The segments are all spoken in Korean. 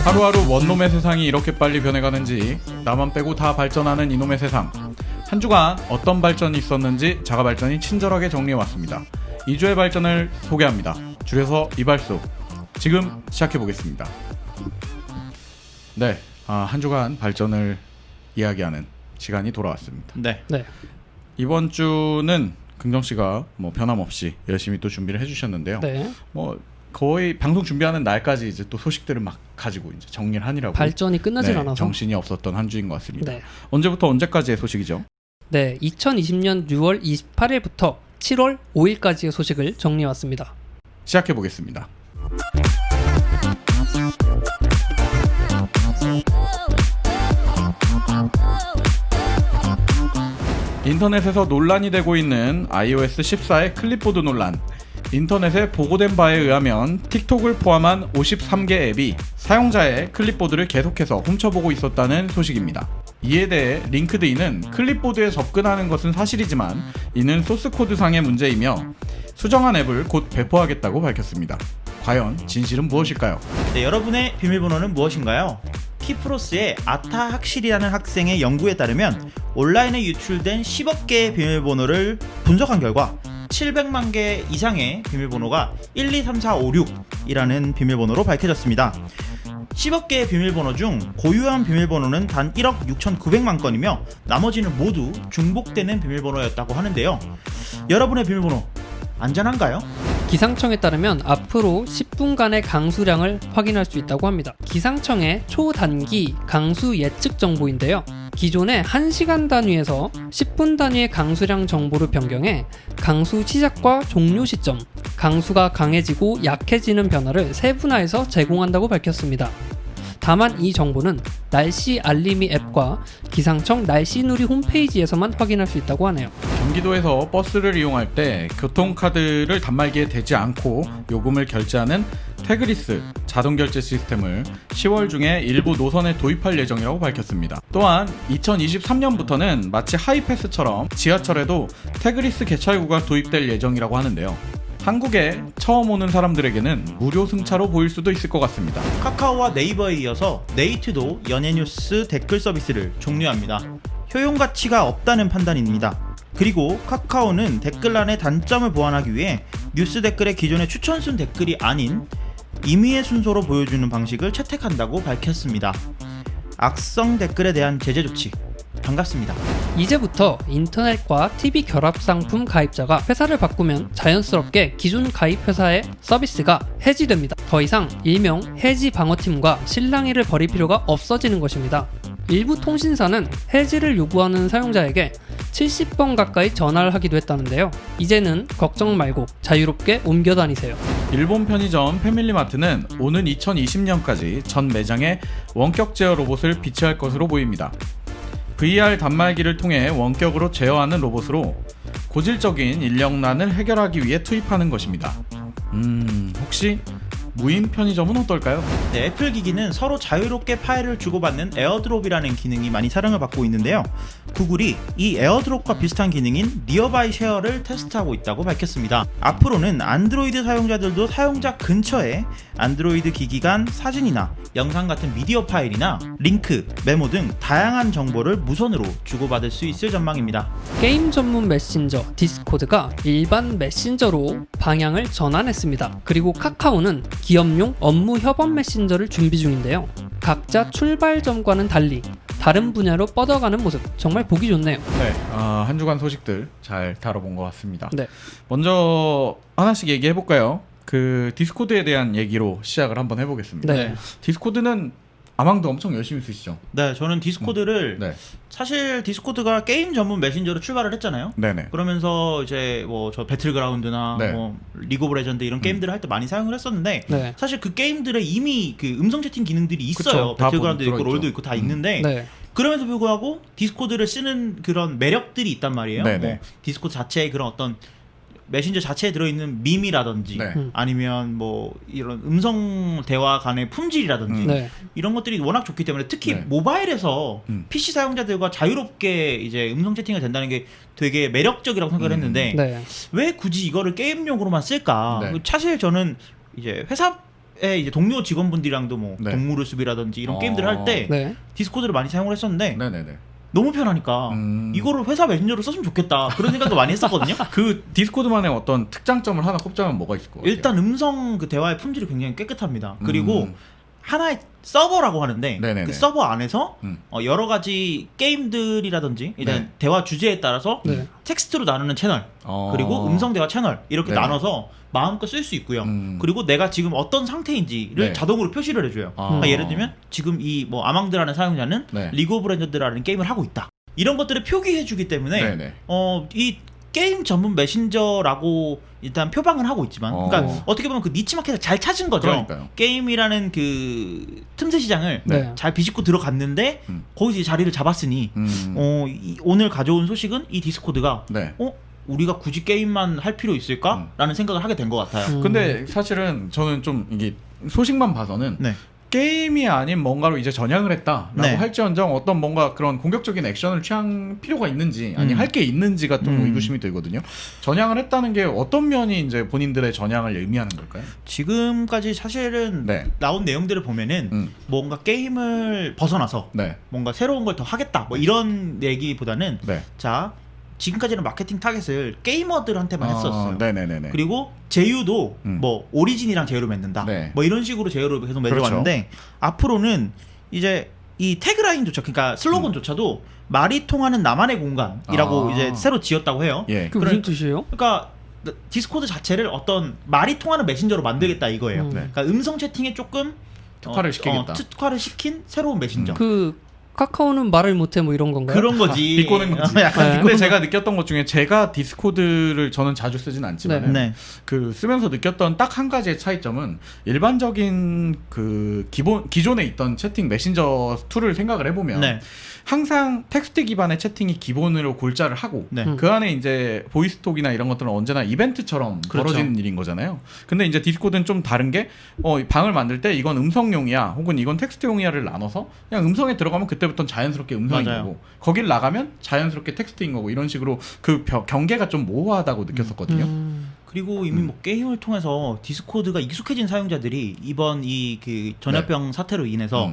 하루하루 원놈의 세상이 이렇게 빨리 변해가는지 나만 빼고 다 발전하는 이놈의 세상. 한 주간 어떤 발전이 있었는지 자가발전이 친절하게 정리해왔습니다. 2주의 발전을 소개합니다. 줄여서 이발소. 지금 시작해보겠습니다. 네, 한 주간 발전을 이야기하는 시간이 돌아왔습니다. 네. 이번 주는 긍정씨가 변함없이 열심히 또 준비를 해주셨는데요. 네. 거의 방송 준비하는 날까지 이제 또 소식들을 막 가지고 이제 정리를 하느라고 발전이 끝나질 않아서 정신이 없었던 한 주인 것 같습니다. 네. 언제부터 언제까지의 소식이죠? 네, 2020년 6월 28일부터 7월 5일까지의 소식을 정리해왔습니다. 시작해 보겠습니다. 인터넷에서 논란이 되고 있는 iOS 14의 클립보드 논란. 인터넷에 보고된 바에 의하면 틱톡을 포함한 53개 앱이 사용자의 클립보드를 계속해서 훔쳐보고 있었다는 소식입니다. 이에 대해 링크드인은 클립보드에 접근하는 것은 사실이지만 이는 소스코드상의 문제이며 수정한 앱을 곧 배포하겠다고 밝혔습니다. 과연 진실은 무엇일까요? 네, 여러분의 비밀번호는 무엇인가요? 키프로스의 아타 학실이라는 학생의 연구에 따르면 온라인에 유출된 10억 개의 비밀번호를 분석한 결과 700만 개 이상의 비밀번호가 123456이라는 비밀번호로 밝혀졌습니다. 10억 개의 비밀번호 중 고유한 비밀번호는 단 1억 6,900만 건이며 나머지는 모두 중복되는 비밀번호였다고 하는데요. 여러분의 비밀번호 안전한가요? 기상청에 따르면 앞으로 10분간의 강수량을 확인할 수 있다고 합니다. 기상청의 초단기 강수 예측 정보인데요. 기존의 1시간 단위에서 10분 단위의 강수량 정보를 변경해 강수 시작과 종료 시점, 강수가 강해지고 약해지는 변화를 세분화해서 제공한다고 밝혔습니다. 다만 이 정보는 날씨 알림이 앱과 기상청 날씨누리 홈페이지에서만 확인할 수 있다고 하네요. 경기도에서 버스를 이용할 때 교통카드를 단말기에 대지 않고 요금을 결제하는 태그리스 자동결제 시스템을 10월 중에 일부 노선에 도입할 예정이라고 밝혔습니다. 또한 2023년부터는 마치 하이패스처럼 지하철에도 태그리스 개찰구가 도입될 예정이라고 하는데요. 한국에 처음 오는 사람들에게는 무료 승차로 보일 수도 있을 것 같습니다. 카카오와 네이버에 이어서 네이트도 연예뉴스 댓글 서비스를 종료합니다. 효용 가치가 없다는 판단입니다. 그리고 카카오는 댓글란의 단점을 보완하기 위해 뉴스 댓글의 기존의 추천순 댓글이 아닌 임의의 순서로 보여주는 방식을 채택한다고 밝혔습니다. 악성 댓글에 대한 제재 조치 반갑습니다. 이제부터 인터넷과 TV 결합 상품 가입자가 회사를 바꾸면 자연스럽게 기존 가입 회사의 서비스가 해지됩니다. 더 이상 일명 해지 방어팀과 실랑이를 벌일 필요가 없어지는 것입니다. 일부 통신사는 해지를 요구하는 사용자에게 70번 가까이 전화를 하기도 했다는데요. 이제는 걱정 말고 자유롭게 옮겨 다니세요. 일본 편의점 패밀리마트는 오는 2020년까지 전 매장에 원격 제어 로봇을 비치할 것으로 보입니다. VR 단말기를 통해 원격으로 제어하는 로봇으로 고질적인 인력난을 해결하기 위해 투입하는 것입니다. 혹시 무인 편의점은 어떨까요? 네, 애플 기기는 서로 자유롭게 파일을 주고받는 에어드롭이라는 기능이 많이 사랑을 받고 있는데요. 구글이 이 에어드롭과 비슷한 기능인 니어바이 쉐어를 테스트하고 있다고 밝혔습니다. 앞으로는 안드로이드 사용자들도 사용자 근처에 안드로이드 기기 간 사진이나 영상 같은 미디어 파일이나 링크, 메모 등 다양한 정보를 무선으로 주고받을 수 있을 전망입니다. 게임 전문 메신저 디스코드가 일반 메신저로 방향을 전환했습니다. 그리고 카카오는 기업용 업무 협업 메신저를 준비 중인데요. 각자 출발점과는 달리 다른 분야로 뻗어가는 모습 정말 보기 좋네요. 네, 한 주간 소식들 잘 다뤄본 것 같습니다. 네. 먼저 하나씩 얘기해볼까요? 그 디스코드에 대한 얘기로 시작을 한번 해보겠습니다. 네. 디스코드는 아망도 엄청 열심히 쓰시죠? 네, 저는 디스코드를 네. 사실 디스코드가 게임 전문 메신저로 출발을 했잖아요. 네네. 그러면서 이제 저 배틀그라운드나 네. 리그 오브 레전드 이런 게임들을 할 때 많이 사용을 했었는데 네. 사실 그 게임들에 이미 그 음성 채팅 기능들이 있어요. 그쵸, 다 배틀그라운드 있고 들어있죠. 롤도 있고 다 있는데 네. 그럼에도 불구하고 디스코드를 쓰는 그런 매력들이 있단 말이에요. 네네. 뭐 디스코드 자체에 그런 어떤 메신저 자체에 들어있는 밈이라든지 네. 아니면 뭐 이런 음성 대화 간의 품질이라든지 네. 이런 것들이 워낙 좋기 때문에 특히 네. 모바일에서 PC 사용자들과 자유롭게 이제 음성 채팅을 된다는 게 되게 매력적이라고 생각을 했는데 네. 왜 굳이 이거를 게임용으로만 쓸까? 네. 사실 저는 이제 회사 이제 동료 직원분들이랑도 뭐 네. 동물의 숲이라든지 이런 게임들을 할 때 네. 디스코드를 많이 사용을 했었는데 네네네. 너무 편하니까 이거를 회사 메신저로 썼으면 좋겠다 그런 생각도 많이 했었거든요. 그 디스코드만의 어떤 특장점을 하나 꼽자면 뭐가 있을 것 같아요? 일단 음성 그 대화의 품질이 굉장히 깨끗합니다. 그리고 음. 하나의 서버라고 하는데 네네네. 그 서버 안에서 음. 여러 가지 게임들이라든지 일단 네. 대화 주제에 따라서 네. 텍스트로 나누는 채널 그리고 음성 대화 채널 이렇게 네네. 나눠서 마음껏 쓸 수 있고요. 음. 그리고 내가 지금 어떤 상태인지를 네. 자동으로 표시를 해줘요. 그러니까 예를 들면 지금 이 뭐 아망드라는 사용자는 네. 리그 오브 레전드라는 게임을 하고 있다. 이런 것들을 표기해주기 때문에 네네. 이 게임 전문 메신저라고 일단 표방을 하고 있지만, 그러니까 어떻게 보면 그 니치 마켓을 잘 찾은 거죠. 그러니까요. 게임이라는 그 틈새 시장을 네. 잘 비집고 들어갔는데 거기서 이제 자리를 잡았으니 오늘 가져온 소식은 이 디스코드가 네. 우리가 굳이 게임만 할 필요 있을까?라는 생각을 하게 된 것 같아요. 근데 사실은 저는 좀 이게 소식만 봐서는 네. 게임이 아닌 뭔가로 이제 전향을 했다라고 네. 할지언정 어떤 뭔가 그런 공격적인 액션을 취할 필요가 있는지 아니 할 게 있는지가 좀 의구심이 들거든요. 전향을 했다는 게 어떤 면이 이제 본인들의 전향을 의미하는 걸까요? 지금까지 사실은 네. 나온 내용들을 보면은 뭔가 게임을 벗어나서 네. 뭔가 새로운 걸 더 하겠다 뭐 이런 얘기보다는 네. 자 지금까지는 마케팅 타겟을 게이머들한테만 했었어요. 네네네네. 그리고 제휴도 뭐 오리진이랑 제휴를 맺는다. 네. 뭐 이런 식으로 제휴를 계속 맺어왔는데 앞으로는 이제 이 태그라인조차 그러니까 슬로건조차도 말이 통하는 나만의 공간이라고 이제 새로 지었다고 해요. 예. 그게 무슨 뜻이에요? 그러니까 디스코드 자체를 어떤 말이 통하는 메신저로 만들겠다 이거예요. 네. 그러니까 음성 채팅에 조금 특화를 시키겠다. 특화를 시킨 새로운 메신저. 그 카카오는 말을 못해 뭐 이런 건가요? 그런 거지. 비꼬는 거지. 약간 근데 제가 느꼈던 것 중에 제가 디스코드를 저는 자주 쓰진 않지만 네. 그 쓰면서 느꼈던 딱 한 가지의 차이점은 일반적인 그 기존에 있던 채팅 메신저 툴을 생각을 해보면 네. 항상 텍스트 기반의 채팅이 기본으로 골자를 하고 네. 그 안에 이제 보이스톡이나 이런 것들은 언제나 이벤트처럼 그렇죠. 벌어지는 일인 거잖아요. 근데 이제 디스코드는 좀 다른 게 방을 만들 때 이건 음성용이야 혹은 이건 텍스트용이야를 나눠서 그냥 음성에 들어가면 그때부터는 자연스럽게 음성인 맞아요. 거고 거길 나가면 자연스럽게 텍스트인 거고 이런 식으로 그 경계가 좀 모호하다고 느꼈었거든요. 그리고 이미 뭐 게임을 통해서 디스코드가 익숙해진 사용자들이 이번 이 그 전염병 사태로 인해서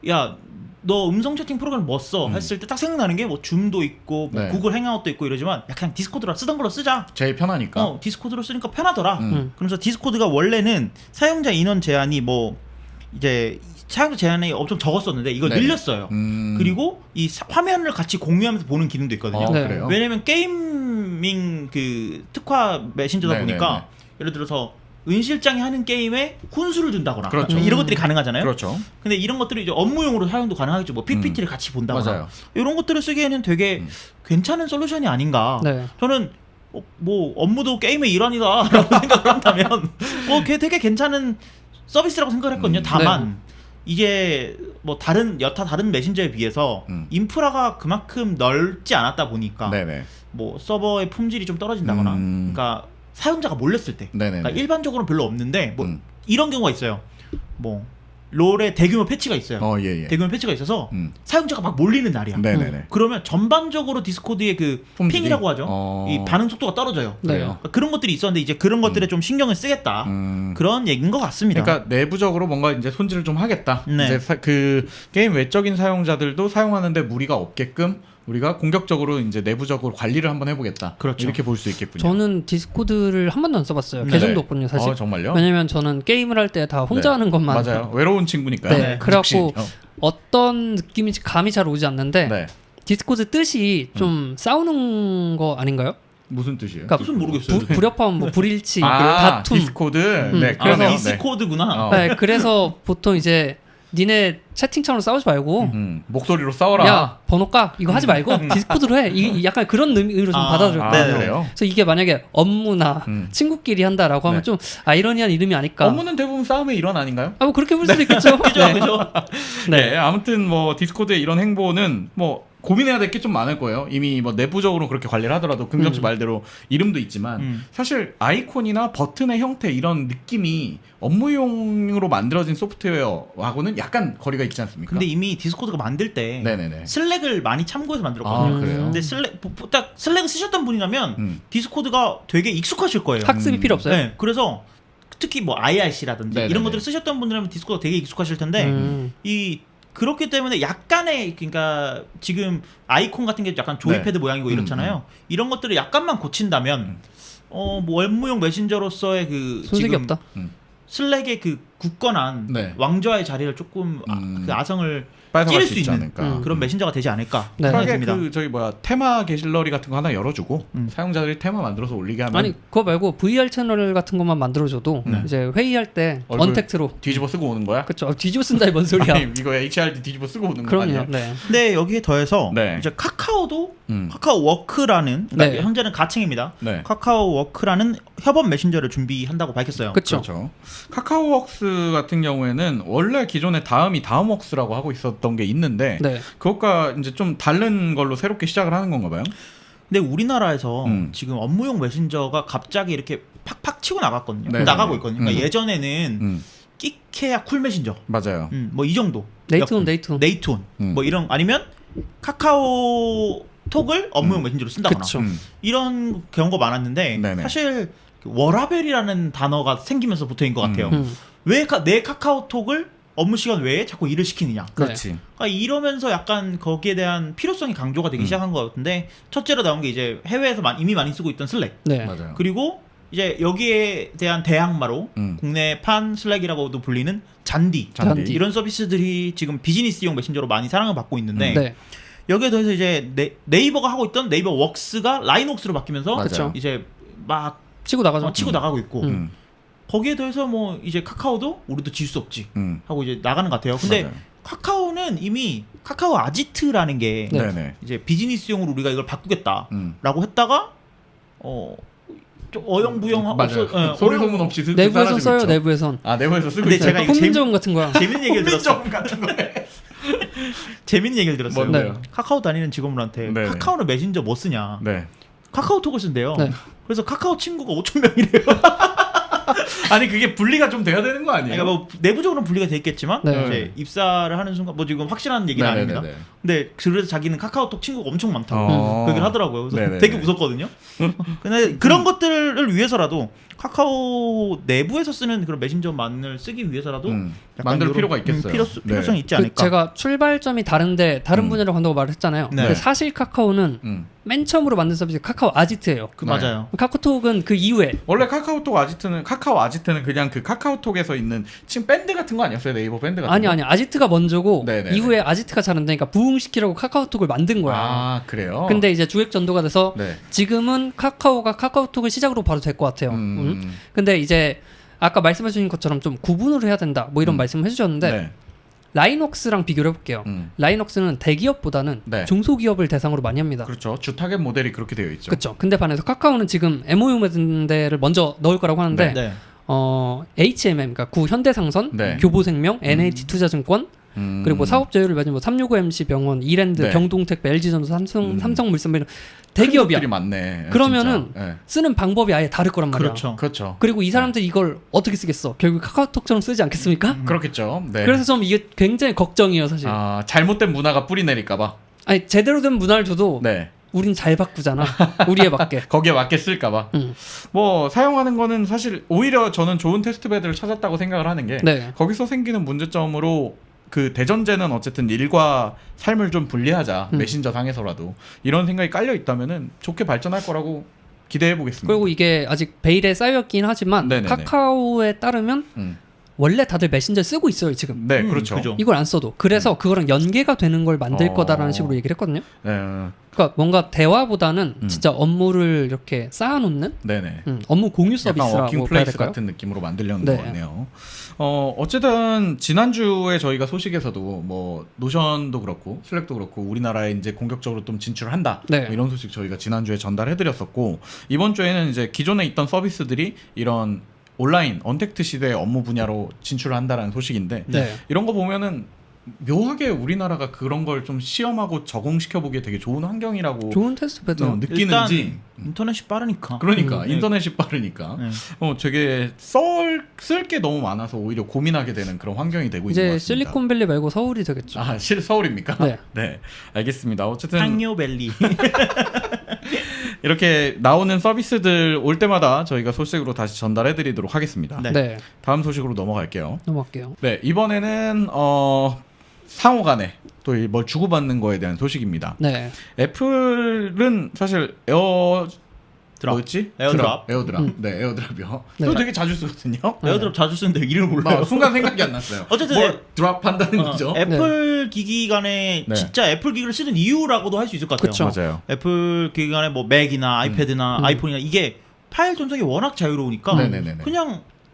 야 너 음성 채팅 프로그램 뭐 써? 했을 때 딱 생각나는 게 뭐 줌도 있고 뭐 네. 구글 행아웃도 있고 이러지만 야 그냥 디스코드로 쓰던 걸로 쓰자. 제일 편하니까. 디스코드로 쓰니까 편하더라. 음. 그러면서 디스코드가 원래는 사용자 인원 제한이 뭐 이제 사용자 제한이 엄청 적었었는데 이걸 네. 늘렸어요. 그리고 이 화면을 같이 공유하면서 보는 기능도 있거든요. 네. 그래요? 왜냐면 게이밍 그 특화 메신저다 네네네. 보니까 예를 들어서 은 실장이 하는 게임에 훈수를 준다거나 그렇죠. 이런 것들이 가능하잖아요. 그렇죠. 근데 이런 것들이 이제 업무용으로 사용도 가능하겠죠. 뭐 PPT를 같이 본다거나 맞아요. 이런 것들을 쓰기에는 되게 괜찮은 솔루션이 아닌가. 네. 저는 뭐 업무도 게임의 일환이다라고 생각을 한다면 그게 되게 괜찮은 서비스라고 생각을 했거든요. 다만 이게 뭐 여타 다른 메신저에 비해서 인프라가 그만큼 넓지 않았다 보니까 네네. 뭐 서버의 품질이 좀 떨어진다거나 그러니까 사용자가 몰렸을 때 네네네. 그러니까 일반적으로는 별로 없는데 뭐 이런 경우가 있어요. 뭐 롤에 대규모 패치가 있어요. 예. 대규모 패치가 있어서 사용자가 막 몰리는 날이야. 네네네. 그러면 전반적으로 디스코드의 그 품질이? 핑이라고 하죠. 이 반응 속도가 떨어져요. 네. 그러니까 그런 것들이 있었는데 이제 그런 것들에 좀 신경을 쓰겠다. 그런 얘기인 것 같습니다. 그러니까 내부적으로 뭔가 이제 손질을 좀 하겠다. 네. 이제 그 게임 외적인 사용자들도 사용하는데 무리가 없게끔 우리가 공격적으로 이제 내부적으로 관리를 한번 해보겠다. 그렇죠. 이렇게 볼 수 있겠군요. 저는 디스코드를 한 번도 안 써봤어요. 네. 계정도 없거든요, 사실. 정말요? 왜냐면 저는 게임을 할 때 다 혼자 네. 하는 것만. 맞아요. 외로운 친구니까요. 네. 그래갖고 혹시, 어떤 느낌인지 감이 잘 오지 않는데 네. 디스코드 뜻이 좀 싸우는 거 아닌가요? 무슨 뜻이에요? 그러니까 무슨 모르겠어요. 불협화음, 뭐 불일치, 다툼. 디스코드. 네, 그래서 그러네요. 디스코드구나. 네, 그래서 보통 이제 니네 채팅창으로 싸우지 말고 목소리로 싸워라. 야 번호 까 이거 하지 말고 디스코드로 해. 약간 그런 의미로 좀 받아들였거든요. 그래요? 그래서 이게 만약에 업무나 친구끼리 한다라고 하면 네. 좀 아이러니한 이름이 아닐까. 업무는 대부분 싸움의 일환 아닌가요? 뭐 그렇게 볼 수도 있겠죠. 네. 그죠? 네. 아무튼 뭐 디스코드의 이런 행보는 뭐 고민해야 될 게 좀 많을 거예요. 이미 뭐 내부적으로 그렇게 관리를 하더라도 금정 씨 말대로 이름도 있지만 사실 아이콘이나 버튼의 형태 이런 느낌이 업무용으로 만들어진 소프트웨어하고는 약간 거리가 있지 않습니까? 근데 이미 디스코드가 만들 때 네네네. 슬랙을 많이 참고해서 만들었거든요. 그래요? 근데 딱 슬랙을 쓰셨던 분이라면 디스코드가 되게 익숙하실 거예요. 학습이 필요 없어요. 네, 그래서 특히 뭐 IRC라든지 네네네. 이런 것들을 쓰셨던 분들은 디스코드가 되게 익숙하실 텐데 이 그렇기 때문에 약간의 그러니까 지금 아이콘 같은 게 약간 조이패드 모양이고 이렇잖아요. 이런 것들을 약간만 고친다면 뭐 업무용 메신저로서의 그 손색이 지금 없다. 슬랙의 그 굳건한 네. 왕좌의 자리를 조금 그 아성을 뺏어갈 찌를 수 수 있지 있는 않을까. 그런 메신저가 되지 않을까 네. 생각이 편하게 듭니다. 그 저기 뭐야 테마 게실러리 같은 거 하나 열어주고 사용자들이 테마 만들어서 올리게 하면 아니 그거 말고 VR 채널 같은 것만 만들어줘도 네. 이제 회의할 때 얼굴 언택트로 뒤집어 쓰고 오는 거야? 그쵸 뒤집어 쓴다니 뭔 소리야. 아니 이거 HRD 뒤집어 쓰고 오는 거 그럼요. 아니야? 네. 근데 여기에 더해서 네. 이제 카카오도 음. 카카오워크라는 그러니까 네. 현재는 가칭입니다. 네. 카카오워크라는 협업 메신저를 준비한다고 밝혔어요. 그쵸. 그렇죠. 카카오웍스 같은 경우에는 원래 기존에 다음이 다음웍스라고 하고 있었던 게 있는데 네. 그것과 이제 좀 다른 걸로 새롭게 시작을 하는 건가 봐요. 근데 우리나라에서 음. 지금 업무용 메신저가 갑자기 이렇게 팍팍 치고 나갔거든요. 네, 나가고 네. 있거든요. 그러니까 음. 예전에는 끼케야 쿨 메신저, 맞아요. 뭐 이 정도. 네이트온 네이트온. 네이트온, 뭐 이런 아니면 카카오톡을 업무용 메신저로 쓴다거나 그쵸. 이런 경우가 많았는데 네네. 사실 워라벨이라는 단어가 생기면서부터인 것 같아요. 왜 내 카카오톡을 업무 시간 외에 자꾸 일을 시키느냐. 그렇지. 그러니까 이러면서 약간 거기에 대한 필요성이 강조가 되기 시작한 것 같은데 첫째로 나온 게 이제 해외에서 이미 많이 쓰고 있던 슬랙. 네. 맞아요. 그리고 이제 여기에 대한 대항마로 국내판 슬랙이라고도 불리는 잔디. 잔디. 이런 서비스들이 지금 비즈니스용 메신저로 많이 사랑을 받고 있는데 네. 여기에 더해서 이제 네이버가 하고 있던 네이버 웍스가 라인웍스로 바뀌면서 맞아요. 이제 막 치고 나가죠. 치고 나가고 있고 음. 거기에 더해서 뭐 이제 카카오도 우리도 질 수 없지 하고 이제 나가는 것 같아요. 근데 맞아요. 카카오는 이미 카카오 아지트라는 게 네. 네네. 이제 비즈니스용으로 우리가 이걸 바꾸겠다라고 음. 했다가 좀 어영부영 맞아요. 소리 소문 없이 슬슬 내부에서 사라지고 써요. 있죠. 내부에선. 아 내부에서 쓰고 근데 있어요. 제가 이거 혼민정음 같은 거야. 재밌는 얘기를 들었어요. 혼민정음 같은 거네. 재밌는 얘기를 들었어요. 뭔데요? 카카오 다니는 직원분한테 네네. 카카오는 메신저 뭐 쓰냐? 네. 카카오톡을 쓴대요. 네. 그래서 카카오 친구가 5,000명이래요. 아니 그게 분리가 좀 돼야 되는 거 아니에요? 그러니까 뭐 내부적으로는 분리가 돼 있겠지만 네. 이제 입사를 하는 순간 뭐 지금 확실한 얘기는 아닙니다. 네네네네. 근데 그래서 자기는 카카오톡 친구가 엄청 많다고 그 얘기를 하더라고요. 그래서 네네네. 되게 무섭거든요. 근데 그런 것들을 위해서라도 카카오 내부에서 쓰는 그런 메신저만을 쓰기 위해서라도 약간 만들 요런, 필요가 있겠어요. 필요성이 있지 그 않을까. 제가 출발점이 다른데 다른 분야로 간다고 말을 했잖아요. 네. 근데 사실 카카오는 맨 처음으로 만든 서비스 카카오 아지트예요. 그 맞아요. 카카오톡은 그 이후에 원래 카카오 아지트는 그냥 그 카카오톡에서 있는 지금 밴드 같은 거 아니었어요? 네이버 밴드 같은 거? 아니 아지트가 먼저고 네네네. 이후에 아지트가 잘 안 되니까 부흥시키라고 카카오톡을 만든 거야. 아 그래요? 근데 이제 주객 전도가 돼서 네. 지금은 카카오가 카카오톡을 시작으로 봐도 될 것 같아요. 근데 이제 아까 말씀해주신 것처럼 좀 구분을 해야 된다 뭐 이런 말씀을 해주셨는데 네. 라인웍스랑 비교를 해볼게요. 라인웍스는 대기업보다는 네. 중소기업을 대상으로 많이 합니다. 그렇죠. 주 타겟 모델이 그렇게 되어 있죠. 그렇죠. 근데 반해서 카카오는 지금 MOU 맺은 데를 먼저 넣을 거라고 하는데 네. HMM 그러니까 구 현대상선, 네. 교보생명, NH투자증권 그리고 뭐 사업 제휴를 맺은 뭐 365MC 병원, 이랜드, 네. 경동택배, LG전자, 삼성물산 이런 대기업이야. 큰 것들이 많네. 그러면은 진짜. 네. 쓰는 방법이 아예 다를 거란 말이야. 그렇죠. 그렇죠. 그리고 이 사람들이 이걸 어떻게 쓰겠어? 결국 카카오톡처럼 쓰지 않겠습니까? 그렇겠죠. 네. 그래서 좀 이게 굉장히 걱정이에요, 사실. 아 잘못된 문화가 뿌리 내릴까봐. 아니 제대로 된 문화를 줘도 네. 우린 잘 바꾸잖아. 우리에 맞게. 거기에 맞게 쓸까봐. 뭐 사용하는 거는 사실 오히려 저는 좋은 테스트베드를 찾았다고 생각을 하는 게 네. 거기서 생기는 문제점으로 그 대전제는 어쨌든 일과 삶을 좀 분리하자 메신저 상에서라도 이런 생각이 깔려 있다면은 좋게 발전할 거라고 기대해 보겠습니다. 그리고 이게 아직 베일에 쌓여있긴 하지만 네네네. 카카오에 따르면 원래 다들 메신저 쓰고 있어요 지금. 네, 그렇죠. 그죠. 이걸 안 써도 그래서 그거랑 연계가 되는 걸 만들 거다라는 식으로 얘기를 했거든요. 네, 그러니까 뭔가 대화보다는 진짜 업무를 이렇게 쌓아놓는 네네. 업무 공유 약간 서비스라고 워킹 봐야 플레이스 될까요? 같은 느낌으로 만들려는 네. 것 같네요. 어쨌든 지난주에 저희가 소식에서도 뭐 노션도 그렇고 슬랙도 그렇고 우리나라에 이제 공격적으로 좀 진출한다 네. 뭐 이런 소식 저희가 지난주에 전달해드렸었고 이번 주에는 이제 기존에 있던 서비스들이 이런 온라인 언택트 시대의 업무 분야로 진출한다라는 소식인데 네. 이런 거 보면은 묘하게 우리나라가 그런 걸 좀 시험하고 적응시켜 보기에 되게 좋은 환경이라고 좋은 테스트 베드. 느끼는지. 일단 인터넷이 빠르니까. 그러니까 네. 인터넷이 빠르니까 네. 되게 쓸 게 너무 많아서 오히려 고민하게 되는 그런 환경이 되고 있는 것 이제 같습니다. 실리콘밸리 말고 서울이 되겠죠. 아, 서울입니까? 네. 네, 알겠습니다. 어쨌든 상요밸리. 이렇게 나오는 서비스들 올 때마다 저희가 소식으로 다시 전달해드리도록 하겠습니다. 네. 네. 다음 소식으로 넘어갈게요. 넘어갈게요. 네, 이번에는 상호 간에 또 뭘 주고받는 거에 대한 소식입니다. 네. 애플은 사실 뭐였지? 에어드랍. 에어드랍. 음. 네, 에어드랍이요. 네. 저 되게 자주 쓰거든요. 에어드랍 자주 쓰는데 이름을 몰라요. 순간 생각이 안 났어요. 어쨌든 뭘 드랍한다는 거죠. 애플 기기 간에 네. 진짜 애플 기기를 쓰는 이유라고도 할 수 있을 것 같아요. 그쵸. 맞아요. 애플 기기 간에 뭐 맥이나 아이패드나 음. 아이폰이나 이게 파일 전송이 워낙 자유로우니까 네네네네.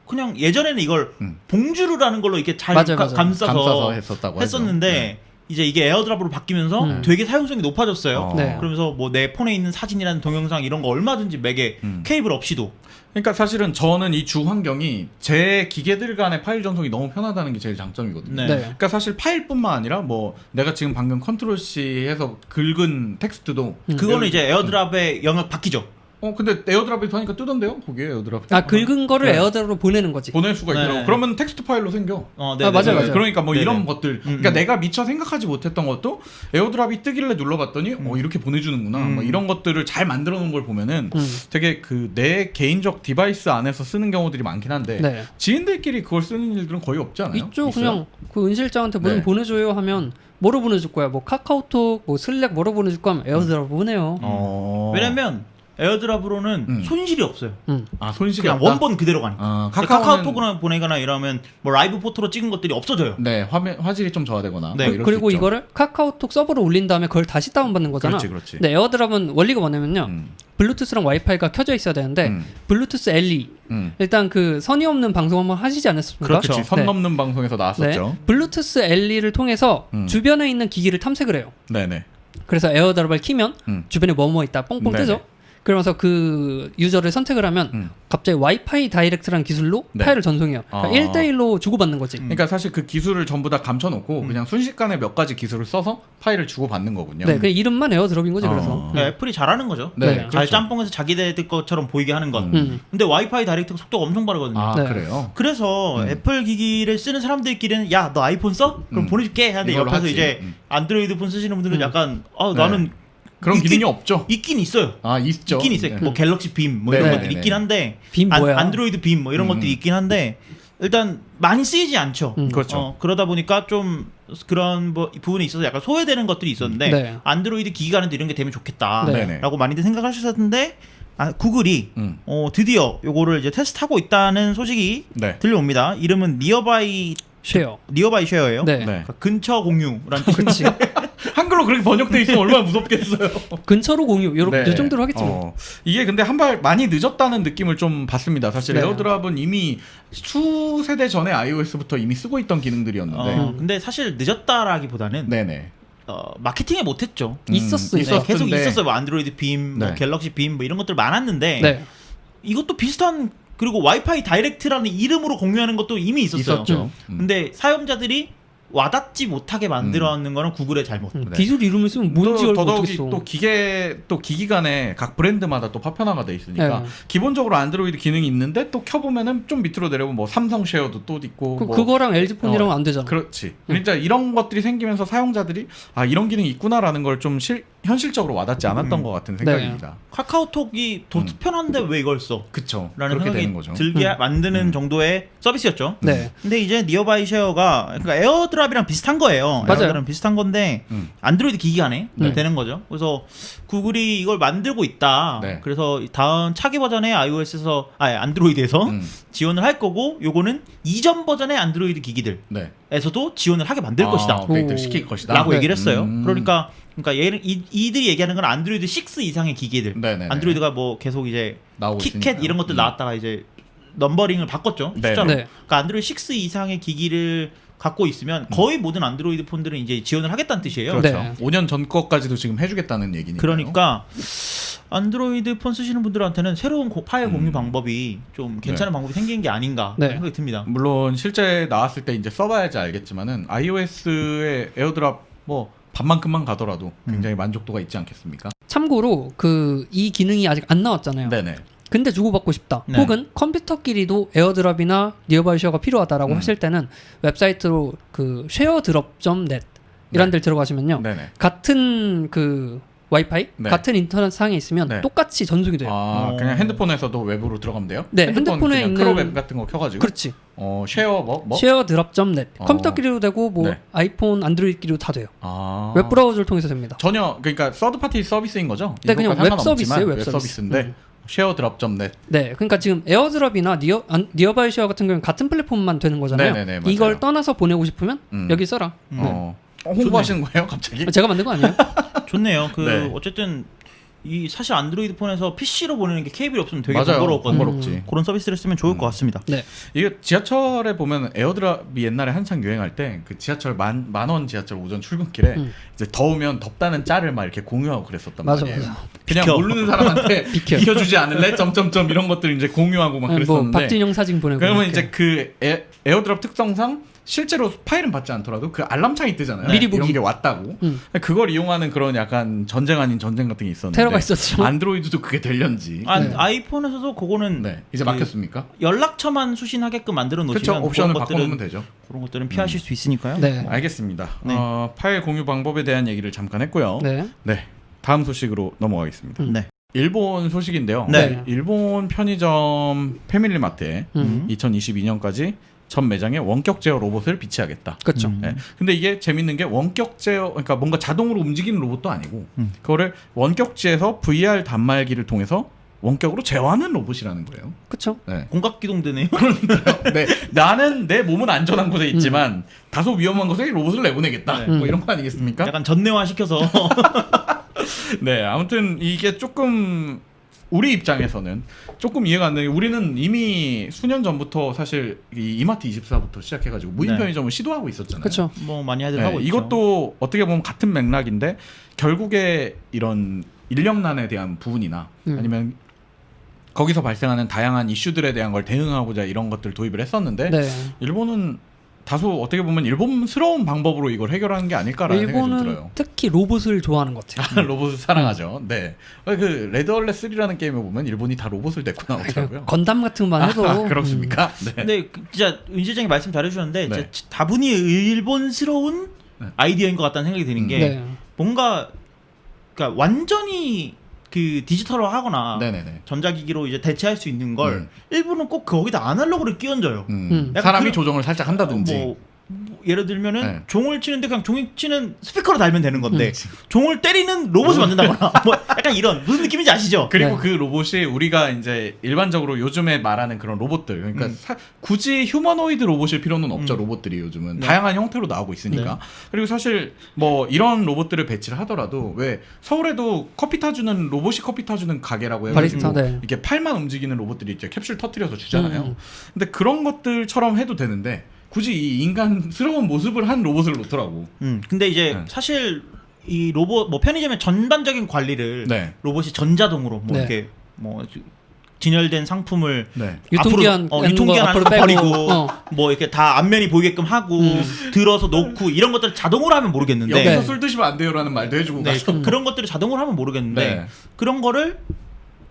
그냥 예전에는 이걸 봉주르라는 걸로 이렇게 잘 맞아요, 맞아요. 감싸서 했었다고 했었는데 하죠. 네. 이제 이게 에어드랍으로 바뀌면서 되게 사용성이 높아졌어요. 네. 그러면서 뭐 내 폰에 있는 사진이라는 동영상 이런 거 얼마든지 맥에 케이블 없이도 그러니까 사실은 저는 이 주 환경이 제 기계들 간의 파일 전송이 너무 편하다는 게 제일 장점이거든요. 네. 네. 그러니까 사실 파일뿐만 아니라 뭐 내가 지금 방금 컨트롤 C 해서 긁은 텍스트도 그거는 이제 에어드랍의 영역 바뀌죠. 근데 에어드랍이 하니까 뜨던데요? 거기에 에어드랍. 긁은 거를 네. 에어드랍으로 보내는 거지. 보낼 수가 네. 있더라고. 그러면 텍스트 파일로 생겨. 네, 맞아요, 맞아요. 그러니까 뭐 네네. 이런 것들. 그러니까 내가 미처 생각하지 못했던 것도 에어드랍이 뜨길래 눌러봤더니 이렇게 보내주는구나. 뭐 이런 것들을 잘 만들어 놓은 걸 보면은 되게 그 내 개인적 디바이스 안에서 쓰는 경우들이 많긴 한데 네. 지인들끼리 그걸 쓰는 일들은 거의 없지 않아요? 있죠. 있어요? 그냥 그 은실장한테 뭐 좀 네. 보내줘요 하면 뭐로 보내줄 거야? 뭐 카카오톡, 뭐 슬랙 뭐로 보내줄 거면 에어드랍 보내요. 왜냐면 에어드랍으로는 손실이 없어요. 손실이 그냥 없다? 원본 그대로 가니까. 카카오톡으로 보내거나 이러면 뭐 라이브 포토로 찍은 것들이 없어져요. 네, 화질이 좀 저하되거나 네. 뭐 이럴 그리고 수 있죠. 이거를 카카오톡 서버로 올린 다음에 그걸 다시 다운받는 거잖아. 그렇지. 근데 에어드랍은 원리가 뭐냐면요. 블루투스랑 와이파이가 켜져 있어야 되는데 블루투스 LE 일단 그 선이 없는 방송 한번 하시지 않았습니까? 그렇지. 선 네. 넘는 방송에서 나왔었죠. 네. 블루투스 LE를 통해서 주변에 있는 기기를 탐색을 해요. 네네. 그래서 에어드랍을 키면 주변에 뭐뭐 있다 뽕뽕 네네. 뜨죠. 그러면서 그 유저를 선택을 하면 갑자기 와이파이 다이렉트라는 기술로 네. 파일을 전송해요. 그러니까 1대1로 주고받는 거지. 그러니까 사실 그 기술을 전부 다 감춰놓고 그냥 순식간에 몇 가지 기술을 써서 파일을 주고받는 거군요. 네, 그 이름만 에어드랍인 거지 그래서. 네, 애플이 잘하는 거죠. 네, 잘 그렇죠. 짬뽕해서 자기네들 것처럼 보이게 하는 것. 근데 와이파이 다이렉트 속도가 엄청 빠르거든요. 네. 그래요? 그래서 애플 기기를 쓰는 사람들끼리는 야, 너 아이폰 써? 그럼 보내줄게. 하는데 이걸로 옆에서 하지. 이제 안드로이드 폰 쓰시는 분들은 약간 네. 나는 그런 기능이 없죠. 있긴 있어요. 있죠. 있긴 있어요. 네. 뭐 갤럭시 빔 뭐 이런 네, 것들이 네, 있긴 네. 한데 빔 뭐야? 안드로이드 빔 뭐 이런 것들이 있긴 한데 일단 많이 쓰이지 않죠. 그렇죠. 그러다 보니까 좀 그런 뭐 부분에 있어서 약간 소외되는 것들이 있었는데 네. 안드로이드 기기가는데 이런 게 되면 좋겠다라고 네. 많이들 생각하셨었는데 구글이 드디어 요거를 이제 테스트하고 있다는 소식이 네. 들려옵니다. 이름은 니어바이 쉐어. 쉐어예요. 네. 네. 그러니까 근처 공유라는 뜻. 그렇지. 한글로 그렇게 번역돼 있으면 얼마나 무섭겠어요. 근처로 공유 요 네. 정도로 하겠지 뭐. 이게 근데 한 발 많이 늦었다는 느낌을 좀 받습니다. 사실 네. 에어드랍은 이미 수세대 전에 iOS부터 이미 쓰고 있던 기능들이었는데. 근데 사실 늦었다라기보다는 네네. 마케팅에 못했죠. 있었어요. 있었- 네, 계속 있었는데. 있었어요. 뭐 안드로이드 빔, 뭐 네. 갤럭시 빔, 뭐 이런 것들 많았는데 네. 이것도 비슷한 그리고 와이파이 다이렉트라는 이름으로 공유하는 것도 이미 있었어요. 있었죠. 근데 사용자들이 와닿지 못하게 만들어놓는 거는 구글의 잘못. 네. 기술 이름을 쓰면 뭔지 얼굴 더더욱이 못하겠어. 또 기기 간에 각 브랜드마다 또 파편화가 돼 있으니까 네. 기본적으로 안드로이드 기능이 있는데 또 켜보면은 좀 밑으로 내려보면 뭐 삼성 쉐어도 또 있고 뭐 그거랑 LG 폰이랑은 안 되잖아. 그렇지. 그러니까 이런 것들이 생기면서 사용자들이 이런 기능이 있구나라는 걸 좀 현실적으로 와닿지 않았던 것 같은 생각입니다. 카카오톡이 더 편한데 왜 이걸 써? 그쵸. 라는 그렇게 생각이 되는 거죠. 들게 만드는 정도의 서비스였죠. 네. 근데 이제 니어바이 쉐어가 그러니까 에어드랍이랑 비슷한 거예요. 맞아요. 에어드랍이랑 비슷한 건데 안드로이드 기기 안에 네. 되는 거죠. 그래서 구글이 이걸 만들고 있다. 네. 그래서 다음 차기 버전의 iOS에서 안드로이드에서 지원을 할 거고 요거는 이전 버전의 안드로이드 기기들에서도 네. 지원을 하게 만들 것이다. 업데이트를 오. 시킬 것이다. 라고 네. 얘기를 했어요. 그러니까 이들이 얘기하는 건 안드로이드 6 이상의 기기들. 네네네. 안드로이드가 뭐 계속 이제 나오고 키캣 있으니까요. 이런 것들 나왔다가 이제 넘버링을 바꿨죠. 네. 숫자로. 네. 그러니까 안드로이드 6 이상의 기기를 갖고 있으면 거의 모든 안드로이드 폰들은 이제 지원을 하겠다는 뜻이에요. 그렇죠. 네. 5년 전 것까지도 지금 해주겠다는 얘기니까요. 그러니까 안드로이드 폰 쓰시는 분들한테는 새로운 파일 공유 방법이 좀 괜찮은 방법이 생긴 게 아닌가 네. 생각이 듭니다. 물론 실제 나왔을 때 이제 써봐야지 알겠지만은 iOS의 에어드랍 뭐 반만큼만 가더라도 굉장히 만족도가 있지 않겠습니까? 참고로 이 기능이 아직 안 나왔잖아요. 네네. 근데 주고받고 싶다. 네. 혹은 컴퓨터끼리도 에어드랍이나 니어바이 쉐어가 필요하다라고 하실 때는 웹사이트로 그 쉐어드롭.net 이런 데를 들어가시면요. 네네. 같은 그 와이파이 네. 같은 인터넷 상에 있으면 네. 똑같이 전송이 돼요. 아, 그냥 핸드폰에서도 웹으로 들어가면 돼요? 네, 핸드폰 핸드폰에 그냥 있는- 크롬 앱 같은 거 켜가지고. 그렇지. 쉐어 뭐? 쉐어드랍.net 컴퓨터끼리도 되고 뭐 네. 아이폰, 안드로이드끼리도 다 돼요. 아. 웹브라우저를 통해서 됩니다. 전혀 그러니까 서드 파티 서비스인 거죠? 네, 그냥 이것과 웹 서비스예요, 상관없지만 웹 서비스. 서비스인데 쉐어드랍.net. 네, 그러니까 지금 에어드랍이나 니어바이 쉐어 같은 경우는 같은 플랫폼만 되는 거잖아요. 네네네, 맞아요. 이걸 떠나서 보내고 싶으면 음. 여기 써라. 홍보하시는 거예요, 갑자기? 제가 만든 거 아니에요? 좋네요. 네. 어쨌든 이 사실 안드로이드 폰에서 PC로 보내는 게 케이블이 없으면 되게 맞아요. 번거롭거든요. 번거롭지. 그런 서비스를 쓰면 좋을 것 같습니다. 네. 이게 지하철에 보면 에어드랍이 옛날에 한창 유행할 때 그 지하철 만원 지하철 오전 출근길에 이제 더우면 덥다는 짤을 막 이렇게 공유하고 그랬었단 맞아, 말이에요. 맞아. 그냥 비켜. 모르는 사람한테 비켜. 비켜주지 않을래? 점점점 이런 것들 이제 공유하고 막 뭐 그랬었는데. 박진영 사진 보내고. 그러면 이렇게. 이제 그 에어드랍 특성상 실제로 파일은 받지 않더라도 그 알람창이 뜨잖아요. 미리 이런 보기. 게 왔다고. 그걸 이용하는 그런 약간 전쟁 아닌 전쟁 같은 게 있었는데. 테러가 있었죠. 안드로이드도 그게 될련지. 네. 아이폰에서도 그거는 네, 이제 그 막혔습니까? 연락처만 수신하게끔 만들어 그렇죠. 놓으시면 옵션을 그런 바꿔놓으면 것들은 되죠. 그런 것들은 피하실 수 있으니까요. 네. 알겠습니다. 네. 파일 공유 방법에 대한 얘기를 잠깐 했고요. 네. 네, 다음 소식으로 넘어가겠습니다. 네. 일본 소식인데요. 네. 일본 편의점 패밀리마트에 2022년까지 전 매장에 원격 제어 로봇을 비치하겠다. 그렇죠. 네. 근데 이게 재밌는 게 원격 제어, 그러니까 뭔가 자동으로 움직이는 로봇도 아니고 그거를 원격지에서 VR 단말기를 통해서 원격으로 제어하는 로봇이라는 거예요. 그렇죠. 네. 공각기동되네요. 네, 나는 내 몸은 안전한 곳에 있지만 다소 위험한 곳에 로봇을 내보내겠다. 네. 뭐 이런 거 아니겠습니까? 약간 전내화 시켜서 네, 아무튼 이게 조금 우리 입장에서는 조금 이해가 안 되는 게 우리는 이미 수년 전부터 사실 이 이마트 24부터 시작해가지고 무인 네. 편의점을 시도하고 있었잖아요. 그렇죠. 뭐 많이 하들 네, 하고 있죠. 이것도 어떻게 보면 같은 맥락인데 결국에 이런 인력난에 대한 부분이나 아니면 거기서 발생하는 다양한 이슈들에 대한 걸 대응하고자 이런 것들을 도입을 했었는데 네. 일본은 다소 어떻게 보면 일본스러운 방법으로 이걸 해결하는 게 아닐까라는 생각이 좀 일본은 들어요. 특히 로봇을 좋아하는 것 같아요. 로봇을 사랑하죠. 네. 그 레드 얼렛 3라는 게임에 보면 일본이 다 로봇을 데리고 나오더라고요. 건담 같은 것만 해도 그렇습니까? 네. 근데 진짜 진짜장이 말씀 잘해주셨는데 네. 진짜 다분히 일본스러운 네. 아이디어인 것 같다는 생각이 드는 게 네. 뭔가 그러니까 완전히 그 디지털화하거나 네네네. 전자기기로 이제 대체할 수 있는 걸 일본은 꼭 거기다 아날로그를 끼얹어요. 사람이 약간 조정을 살짝 한다든지. 뭐 예를 들면은 네. 종을 치는데 그냥 종이 치는 스피커로 달면 되는 건데 그치. 종을 때리는 로봇을 만든다거나 뭐 약간 이런 무슨 느낌인지 아시죠? 그리고 네. 그 로봇이 우리가 이제 일반적으로 요즘에 말하는 그런 로봇들 그러니까 굳이 휴머노이드 로봇일 필요는 없죠. 로봇들이 요즘은 네. 다양한 형태로 나오고 있으니까. 그리고 사실 뭐 이런 로봇들을 배치를 하더라도 왜 서울에도 커피 타주는 로봇이 커피 타주는 가게라고 해가지고 바리스타, 네. 이렇게 팔만 움직이는 로봇들이 있죠. 캡슐 터트려서 주잖아요. 근데 그런 것들처럼 해도 되는데 굳이 이 인간스러운 모습을 한 로봇을 놓더라고. 근데 이제 네. 사실 이 로봇 뭐 편의점의 전반적인 관리를 네. 로봇이 전자동으로 뭐 네. 이렇게 뭐 진열된 상품을 네. 유통기한 유통기한 앞으로 안으로 빼고, 버리고 뭐 이렇게 다 앞면이 보이게끔 하고 들어서 놓고 이런 것들 자동으로 하면 모르겠는데 여기서 네. 술 드시면 안 돼요라는 말도 해주고 네, 가서. 그런 것들을 자동으로 하면 모르겠는데 네. 그런 거를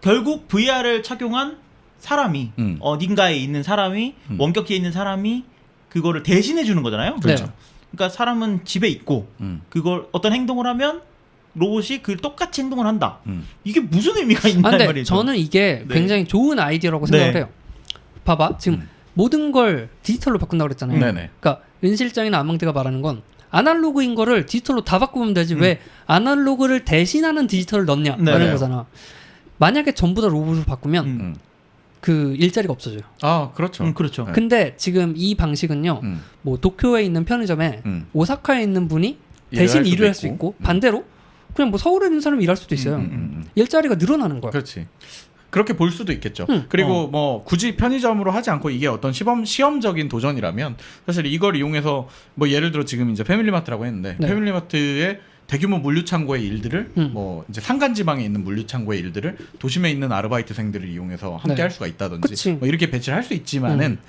결국 VR을 착용한 사람이 어딘가에 있는 사람이 원격지에 있는 사람이 그거를 대신해 주는 거잖아요. 그렇죠. 그러니까 사람은 집에 있고 그걸 어떤 행동을 하면 로봇이 그 똑같이 행동을 한다. 이게 무슨 의미가 있나 근데 말이죠. 저는 이게 네. 굉장히 좋은 아이디어라고 생각을 네. 해요. 봐봐, 지금 모든 걸 디지털로 바꾼다고 그랬잖아요. 네네. 그러니까 은 실장이나 안망대가 말하는 건 아날로그인 거를 디지털로 다 바꾸면 되지 왜 아날로그를 대신하는 디지털을 넣냐 네. 라는 거잖아. 만약에 전부 다 로봇으로 바꾸면 그 일자리가 없어져요. 아 그렇죠. 그렇죠. 네. 근데 지금 이 방식은요. 뭐 도쿄에 있는 편의점에 오사카에 있는 분이 대신 일을 할 수 있고 반대로 그냥 뭐 서울에 있는 사람이 일할 수도 있어요. 일자리가 늘어나는 거야. 그렇지. 그렇게 볼 수도 있겠죠. 그리고 뭐 굳이 편의점으로 하지 않고 이게 어떤 시험적인 도전이라면 사실 이걸 이용해서 뭐 예를 들어 지금 이제 패밀리마트라고 했는데 네. 패밀리마트의 대규모 물류창고의 일들을 뭐 이제 산간지방에 있는 물류창고의 일들을 도심에 있는 아르바이트생들을 이용해서 함께 네. 할 수가 있다든지 그치. 뭐 이렇게 배치를 할 수 있지만은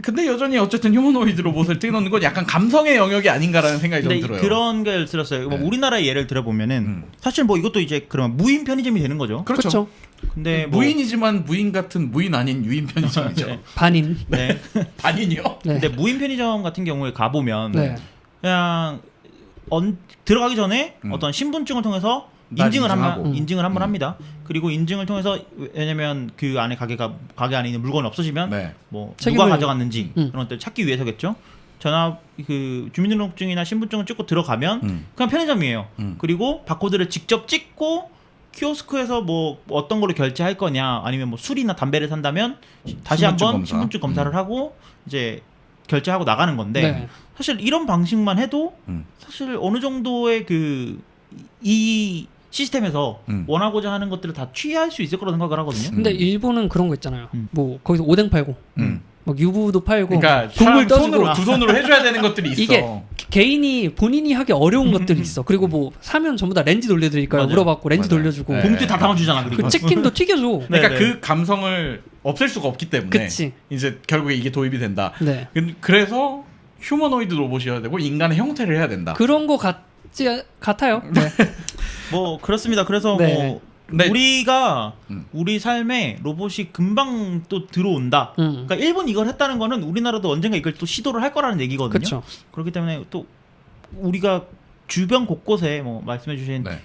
근데 여전히 어쨌든 휴머노이드 로봇을 띄워놓는 건 약간 감성의 영역이 아닌가라는 생각이 좀 근데 들어요. 그런 걸 들었어요. 뭐 네. 우리나라의 예를 들어보면은 사실 뭐 이것도 이제 그런 무인 편의점이 되는 거죠. 그렇죠. 그렇죠. 근데 뭐 무인이지만 무인 같은 무인 아닌 유인 편의점이죠. 반인. 네. 반인이요? 네. 근데 무인 편의점 같은 경우에 가보면 네. 그냥 들어가기 전에 어떤 신분증을 통해서 인증을 인증하고. 인증을 한번 합니다. 그리고 인증을 통해서 왜냐면 그 안에 가게 안에 있는 물건이 없어지면 네. 뭐 책임을- 누가 가져갔는지 음. 그런 것들 찾기 위해서겠죠. 전화 그 주민등록증이나 신분증을 찍고 들어가면 그냥 편의점이에요. 그리고 바코드를 직접 찍고 키오스크에서 뭐 어떤 걸로 결제할 거냐 아니면 뭐 술이나 담배를 산다면 다시 신분증 한번 검사. 신분증 검사를 하고 이제 결제하고 나가는 건데 네. 사실 이런 방식만 해도 음. 사실 어느 정도의 이 시스템에서 원하고자 하는 것들을 다 취할 수 있을 거라고 생각을 하거든요. 근데 일본은 그런 거 있잖아요. 음. 뭐 거기서 오뎅 팔고, 막 유부도 팔고, 그러니까 국물 사람 떠주고. 손으로 두 손으로 해줘야 되는 것들이 있어. 이게 개인이 본인이 하기 어려운 것들이 있어. 그리고 뭐 사면 전부 다 렌즈 돌려드릴까요? 맞아요. 물어봤고 렌즈 맞아요. 돌려주고. 네. 봉투 다 담아주잖아. 그리고 그 치킨도 튀겨줘. 그러니까 네, 네. 그 감성을 없앨 수가 없기 때문에 그치. 이제 결국에 이게 도입이 된다. 네. 그래서 휴머노이드 로봇이어야 되고 인간의 형태를 해야 된다. 그런 거 같아요. 네. 뭐 그렇습니다. 그래서 네. 뭐 네. 우리가 음. 우리 삶에 로봇이 금방 또 들어온다. 음. 그러니까 일본 이걸 했다는 거는 우리나라도 언젠가 이걸 또 시도를 할 거라는 얘기거든요. 그렇죠. 그렇기 때문에 또 우리가 주변 곳곳에 뭐 말씀해주신 네.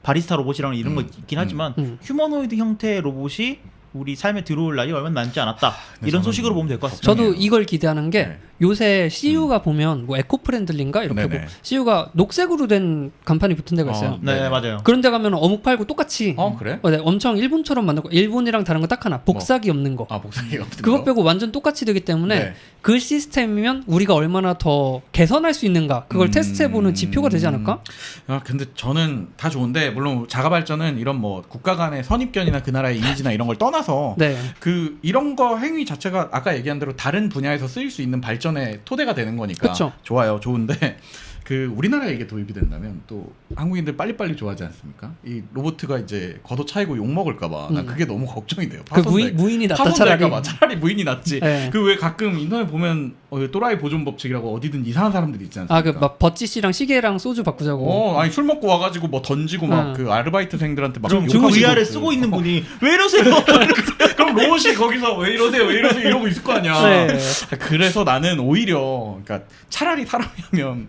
바리스타 로봇이라는 이런 거 있긴 하지만 휴머노이드 형태의 로봇이 우리 삶에 들어올 날이 얼마 남지 않았다. 네, 이런 저는 소식으로 보면 될 것 같습니다. 저도 걱정이에요. 이걸 기대하는 게 네. 요새 CU가 보면 뭐 에코프렌들린가 이렇게 네네. 뭐 CU가 녹색으로 된 간판이 붙은 데가 있어요. 네, 네. 맞아요. 그런 데 가면 어묵 팔고 똑같이 그래? 네, 엄청 일본처럼 만들고 일본이랑 다른 거 딱 하나 복사기 없는 거. 아 복사기가 없는 그것 거? 빼고 완전 똑같이 되기 때문에 네. 그 시스템이면 우리가 얼마나 더 개선할 수 있는가 그걸 테스트해보는 지표가 되지 않을까? 아 근데 저는 다 좋은데 물론 자가 발전은 이런 뭐 국가 간의 선입견이나 그 나라의 이미지나 이런 걸 떠나서 네. 그 이런 거 행위 자체가 아까 얘기한 대로 다른 분야에서 쓰일 수 있는 발전의 토대가 되는 거니까 그쵸. 좋아요, 좋은데 그 우리나라에 이게 도입이 된다면 또 한국인들 빨리빨리 좋아하지 않습니까? 이 로봇가 이제 걷어 차이고 욕 먹을까봐 난 그게 너무 걱정이 돼요. 그 무인이 낫다 차라리. 차라리 무인이 낫지. 네. 그 왜 가끔 인터넷 보면 또라이 보존 법칙이라고 어디든 이상한 사람들이 있지 않습니까? 아 그 막 버찌씨랑 시계랑 소주 바꾸자고. 아니 술 먹고 와가지고 뭐 던지고 막 그 아르바이트생들한테 막 그럼 욕하고 VR을 있고. 쓰고 있는 분이 왜 이러세요? 그럼 로봇이 거기서 왜 이러세요 이러고 있을 거 아니야. 네. 그래서 나는 오히려 그러니까 차라리 사람이 하면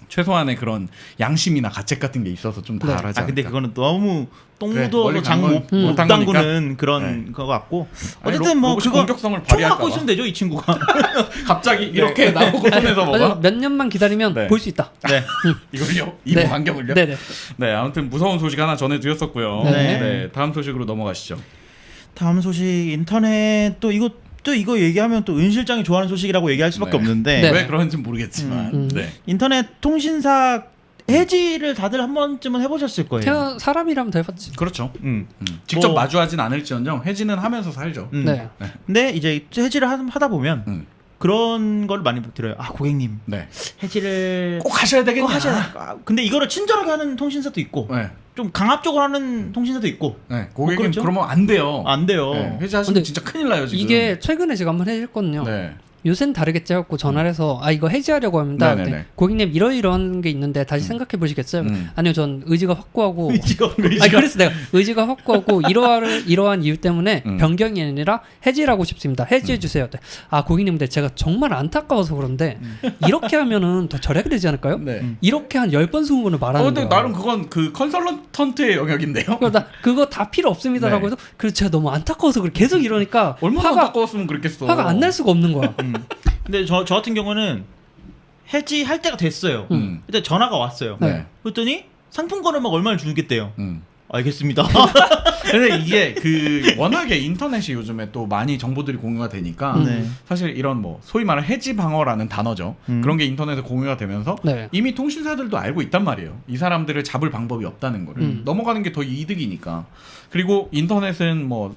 최소한의 그런 양심이나 가책 같은 게 있어서 좀 네. 다르지 않을까. 근데 그거는 너무 똥 그래, 묻어서 멀리 장 간 못 건 못한 담그는 그런 거 같고 아니, 어쨌든 뭐 로봇이 그거 공격성을 총 발휘할까 맞고 봐. 있으면 되죠 이 친구가. 갑자기 이렇게 나오고 손에서 먹어. 몇 년만 기다리면 네. 볼 수 있다. 네. 이걸요? 이보 네. 안경을요? 네네. 네, 아무튼 무서운 소식 하나 전해드렸었고요. 네. 네, 다음 소식으로 넘어가시죠. 다음 소식 인터넷 또 이거 얘기하면 또 은 실장이 좋아하는 소식이라고 얘기할 수밖에 네. 없는데 네. 왜 그런지 모르겠지만, 네. 인터넷 통신사 해지를 다들 한 번쯤은 해보셨을 거예요. 사람이라면 다 해봤지. 그렇죠. 음. 직접 뭐- 마주하진 않을지언정 해지는 하면서 살죠. 네. 근데 이제 해지를 하다 보면 음. 그런 걸 많이 들어요. 아 고객님 네. 해지를 꼭 하셔야 되겠냐? 꼭 하셔야 돼. 아, 근데 이거를 친절하게 하는 통신사도 있고 네. 좀 강압적으로 하는 통신사도 있고 네. 고객님 그렇죠? 그러면 안 돼요. 안 돼요. 네. 해지하시면 근데 진짜 큰일 나요 지금. 이게 최근에 제가 한번 해줬거든요. 네. 요새는 다르겠지 해갖고 전화를 해서 아 이거 해지하려고 합니다. 네네네. 그랬더니 고객님 이런 게 있는데 다시 생각해 보시겠어요? 아니요 전 의지가 확고하고 아니 그래서 내가 의지가 확고하고 이러한 이유 때문에 변경이 아니라 해지를 하고 싶습니다. 해지해 주세요. 아 고객님 근데 제가 정말 안타까워서 그런데 이렇게 하면은 더 절약이 되지 않을까요? 네. 이렇게 한 10번 20번을 말하는 근데 거야. 나름 그건 그 컨설턴트의 영역인데요. 그러니까 나 그거 다 필요 없습니다라고 네. 해서 그래서 제가 너무 안타까워서 계속 이러니까 얼마나 화가 안타까웠으면 그랬겠어. 안 날 수가 없는 거야. 근데 저 같은 경우는 해지할 때가 됐어요. 근데 전화가 왔어요. 네. 그랬더니 상품권을 막 얼마를 주겠대요. 음. 알겠습니다. 근데 이게 그 워낙에 인터넷이 요즘에 또 많이 정보들이 공유가 되니까 네. 사실 이런 뭐 소위 말하는 해지 방어라는 단어죠. 그런 게 인터넷에 공유가 되면서 네. 이미 통신사들도 알고 있단 말이에요. 이 사람들을 잡을 방법이 없다는 거를. 넘어가는 게 더 이득이니까. 그리고 인터넷은 뭐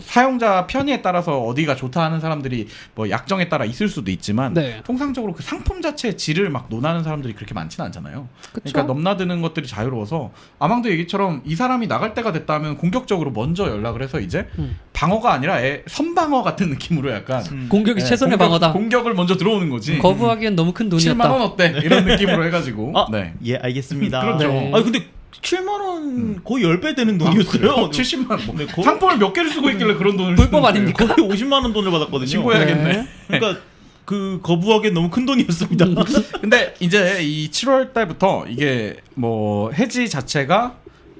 사용자 편의에 따라서 어디가 좋다 하는 사람들이 뭐 약정에 따라 있을 수도 있지만 네. 통상적으로 그 상품 자체의 질을 막 논하는 사람들이 그렇게 많지는 않잖아요. 그쵸? 그러니까 넘나드는 것들이 자유로워서 아망도 얘기처럼 이 사람이 나갈 때가 됐다 하면 공격적으로 먼저 연락을 해서 이제 방어가 아니라 선방어 같은 느낌으로 약간 공격이 최선의 방어다. 공격을 먼저 들어오는 거지. 거부하기엔 너무 큰 돈이었다. 7만 원 어때? 이런 느낌으로 해가지고. 네. 예, 알겠습니다. 그렇죠. 네. 아니 근데 7만 원 거의 10배 되는 돈이었어요. 70만 뭐 네, 거의- 상품을 몇 개를 쓰고 있길래 그런 돈을 불법 쓰는 아닙니까? 거의 50만 원 돈을 받았거든요. 신고해야겠네. 네. 그러니까 그 거부하기엔 너무 큰 돈이었습니다. 근데 이제 이 7월 달부터 이게 뭐 해지 자체가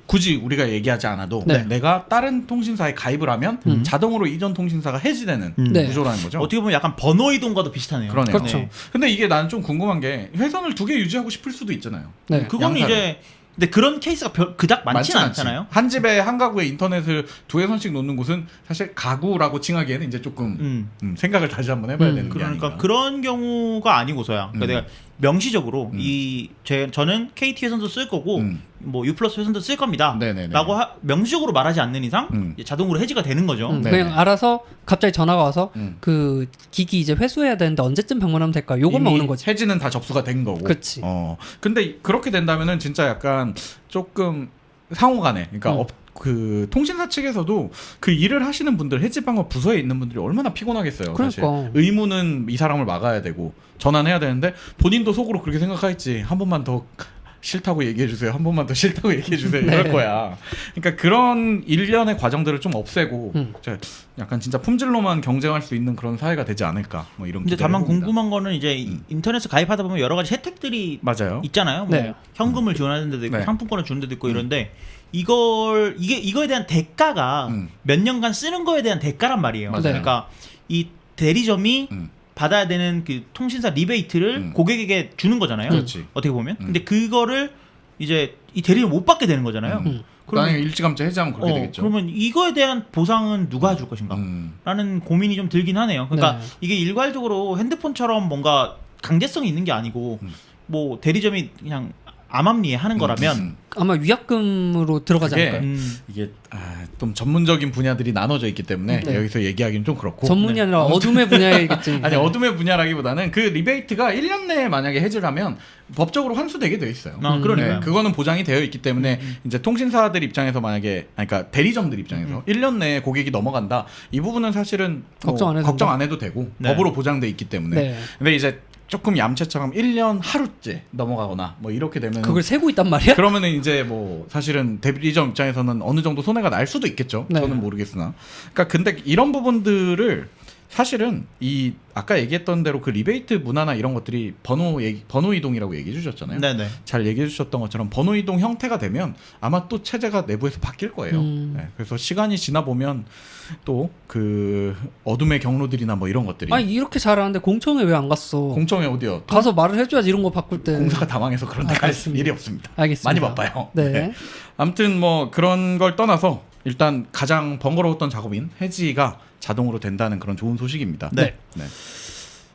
굳이 우리가 얘기하지 않아도 네. 내가 다른 통신사에 가입을 하면 자동으로 이전 통신사가 해지되는 네. 구조라는 거죠. 어떻게 보면 약간 번호 이동과도 비슷하네요. 그러네요. 그렇죠. 네. 근데 이게 나는 좀 궁금한 게 회선을 2개 유지하고 싶을 수도 있잖아요. 네. 그거는 양사를. 이제 근데 그런 케이스가 그닥 많지는 않지. 않잖아요. 한 집에 한 가구에 인터넷을 2회선씩 놓는 곳은 사실 가구라고 칭하기에는 이제 조금 생각을 다시 한번 해봐야 되는 게 그러니까 아닌가. 그런 경우가 아니고서야. 그러니까 내가 명시적으로 저는 KT 회선도 쓸 거고 뭐 U+ 회선도 쓸 겁니다. 네네네. 라고 명시적으로 말하지 않는 이상 이제 자동으로 해지가 되는 거죠. 네. 그냥 알아서 갑자기 전화가 와서 음. 그 기기 이제 회수해야 되는데 언제쯤 방문하면 될까? 요것만 이미 오는 거지. 해지는 다 접수가 된 거고. 그치. 근데 그렇게 된다면은 진짜 약간 조금 상호간에, 그러니까 그 통신사 측에서도 그 일을 하시는 분들, 해지 방어 부서에 있는 분들이 얼마나 피곤하겠어요. 사실 그러니까. 의무는 이 사람을 막아야 되고 전환해야 되는데 본인도 속으로 그렇게 생각하겠지. 한 번만 더 싫다고 얘기해 주세요. 한 번만 더 싫다고 얘기해 주세요. 네. 이럴 거야. 그러니까 그런 일련의 과정들을 좀 없애고 약간 진짜 품질로만 경쟁할 수 있는 그런 사회가 되지 않을까. 뭐 이런. 근데 기대를 다만 해봅니다. 궁금한 거는 이제 인터넷에 가입하다 보면 여러 가지 혜택들이 맞아요. 있잖아요. 뭐 네. 현금을 지원하는 데도 있고 네. 상품권을 주는 데도 있고 이런데 이거에 대한 대가가 몇 년간 쓰는 거에 대한 대가란 말이에요. 맞아요. 그러니까 이 대리점이 받아야 되는 그 통신사 리베이트를 고객에게 주는 거잖아요. 그렇지. 어떻게 보면. 근데 그거를 이제 이 대리점 못 받게 되는 거잖아요. 만약에 일찌감치 해지하면 그렇게 되겠죠. 그러면 이거에 대한 보상은 누가 해줄 것인가? 라는 고민이 좀 들긴 하네요. 그러니까 네. 이게 일괄적으로 핸드폰처럼 뭔가 강제성이 있는 게 아니고 뭐 대리점이 그냥 암암리에 하는 거라면 아마 위약금으로 들어가지 그게 않을까요? 이게 좀 전문적인 분야들이 나눠져 있기 때문에 네. 여기서 얘기하기는 좀 그렇고. 전문이 아니라 어둠의 분야이겠지. 아니 어둠의 분야라기보다는 그 리베이트가 1년 내에 만약에 해지를 하면 법적으로 환수되게 돼 있어요. 그러니까요. 네, 그거는 보장이 되어 있기 때문에 이제 통신사들 입장에서 만약에 그러니까 대리점들 입장에서 1년 내에 고객이 넘어간다. 이 부분은 사실은 걱정 안 해도 되고 네. 법으로 보장돼 있기 때문에. 네. 근데 이제 조금 얌체처럼 1년 하루째 넘어가거나 뭐 이렇게 되면 그걸 세고 있단 말이야? 그러면은 이제 뭐 사실은 대리점 입장에서는 어느 정도 손해가 날 수도 있겠죠. 네. 저는 모르겠으나. 그러니까 근데 이런 부분들을 사실은 이 아까 얘기했던 대로 그 리베이트 문화나 이런 것들이 번호 이동이라고 얘기해 주셨잖아요. 네네. 잘 얘기해 주셨던 것처럼 번호 이동 형태가 되면 아마 또 체제가 내부에서 바뀔 거예요. 네, 그래서 시간이 지나 보면 또 그 어둠의 경로들이나 뭐 이런 것들이 아니 이렇게 잘하는데 공청회 왜 안 갔어? 공청회 어디요? 가서 말을 해줘야지 이런 거 바꿀 때. 공사가 다 망해서 그런 데 갈 알겠습니다. 일이 없습니다. 알겠습니다. 많이 바빠요. 네. 아무튼 뭐 그런 걸 떠나서 일단 가장 번거로웠던 작업인 해지가 자동으로 된다는 그런 좋은 소식입니다. 네. 네.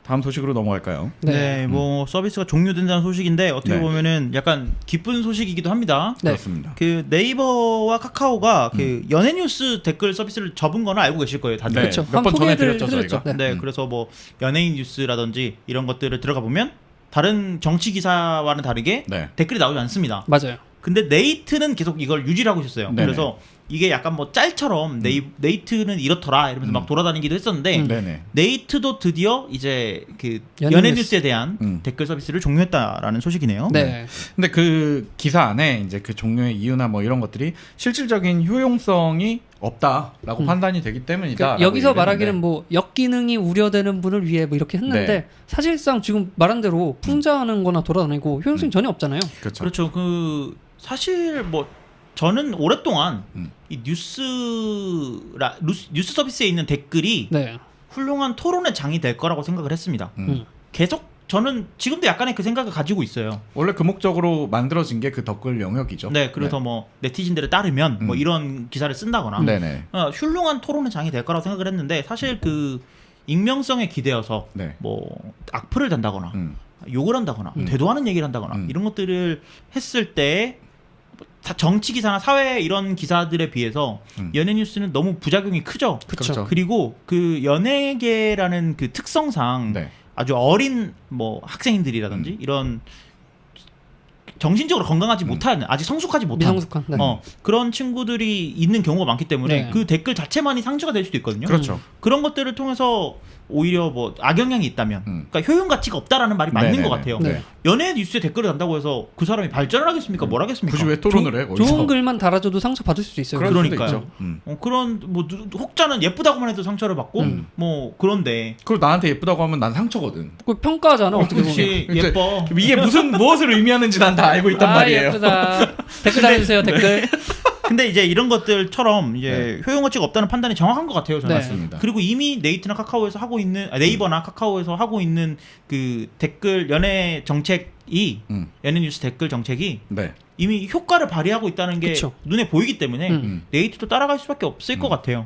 다음 소식으로 넘어갈까요? 네, 뭐 서비스가 종료된다는 소식인데 어떻게 네. 보면은 약간 기쁜 소식이기도 합니다. 네. 그렇습니다. 그 네이버와 카카오가 그 연예뉴스 댓글 서비스를 접은 거는 알고 계실 거예요, 다들. 네. 그렇죠. 몇 번 소개를 전해드렸죠, 해드렸죠. 저희가. 네. 네, 그래서 뭐 연예인 뉴스라든지 이런 것들을 들어가 보면 다른 정치 기사와는 다르게 네. 댓글이 나오지 않습니다. 맞아요. 근데 네이트는 계속 이걸 유지를 하고 있었어요. 네네. 그래서 이게 약간 뭐 짤처럼 네이트는 이렇더라 이러면서 막 돌아다니기도 했었는데 네네. 네이트도 드디어 이제 그 연예 연예 뉴스. 뉴스에 대한 댓글 서비스를 종료했다라는 소식이네요. 네. 근데 그 기사 안에 이제 그 종료의 이유나 뭐 이런 것들이 실질적인 효용성이 없다라고 판단이 되기 때문이다. 그러니까 여기서 말하기는 뭐 역기능이 우려되는 분을 위해 뭐 이렇게 했는데 네. 사실상 지금 말한 대로 풍자하는 거나 돌아다니고 효용성이 전혀 없잖아요. 그렇죠. 그렇죠. 그 사실 뭐 저는 오랫동안 이 뉴스 서비스에 있는 댓글이 네. 훌륭한 토론의 장이 될 거라고 생각을 했습니다. 계속 저는 지금도 약간의 그 생각을 가지고 있어요. 원래 그 목적으로 만들어진 게 그 댓글 영역이죠. 네, 그래서 뭐 네티즌들에 따르면 뭐 이런 기사를 쓴다거나 네네. 훌륭한 토론의 장이 될 거라고 생각을 했는데 사실 그 익명성에 기대어서 네. 뭐 악플을 단다거나 욕을 한다거나 대도하는 얘기를 한다거나 이런 것들을 했을 때 정치 기사나 사회 이런 기사들에 비해서 연예 뉴스는 너무 부작용이 크죠. 그렇죠. 그리고 그 연예계라는 그 특성상 네. 아주 어린 뭐 학생들이라든지 이런 정신적으로 건강하지 못한 아직 성숙하지 못한 미성숙한. 네. 그런 친구들이 있는 경우가 많기 때문에 네. 그 댓글 자체만이 상처가 될 수도 있거든요. 그렇죠. 그런 것들을 통해서 오히려 뭐 악영향이 있다면 그러니까 효용 가치가 없다라는 말이 맞는 네네네. 것 같아요. 네. 연예 뉴스에 댓글을 단다고 해서 그 사람이 발전을 하겠습니까? 뭘 하겠습니까? 굳이 왜 토론을 해? 거기서? 좋은 글만 달아줘도 상처 받을 수도 있어요. 그럴 수도 그러니까요. 있죠. 그런 뭐 혹자는 예쁘다고만 해도 상처를 받고 뭐 그런데 그리고 나한테 예쁘다고 하면 난 상처거든. 그 평가하잖아. 어떻게 보면. 그렇지 이제 예뻐. 이게 무엇을 의미하는지 난 다 알고 있단 말이에요. 예쁘다. 댓글 달아주세요. 댓글. 근데 이제 이런 것들처럼 이제 효용어치가 없다는 판단이 정확한 것 같아요. 저는. 네. 맞습니다. 그리고 이미 네이트나 카카오에서 하고 있는 네이버나 카카오에서 하고 있는 그 댓글 연예 정책이 연예 뉴스 댓글 정책이 네. 이미 효과를 발휘하고 있다는 게 그쵸. 눈에 보이기 때문에 네이트도 따라갈 수밖에 없을 것 같아요.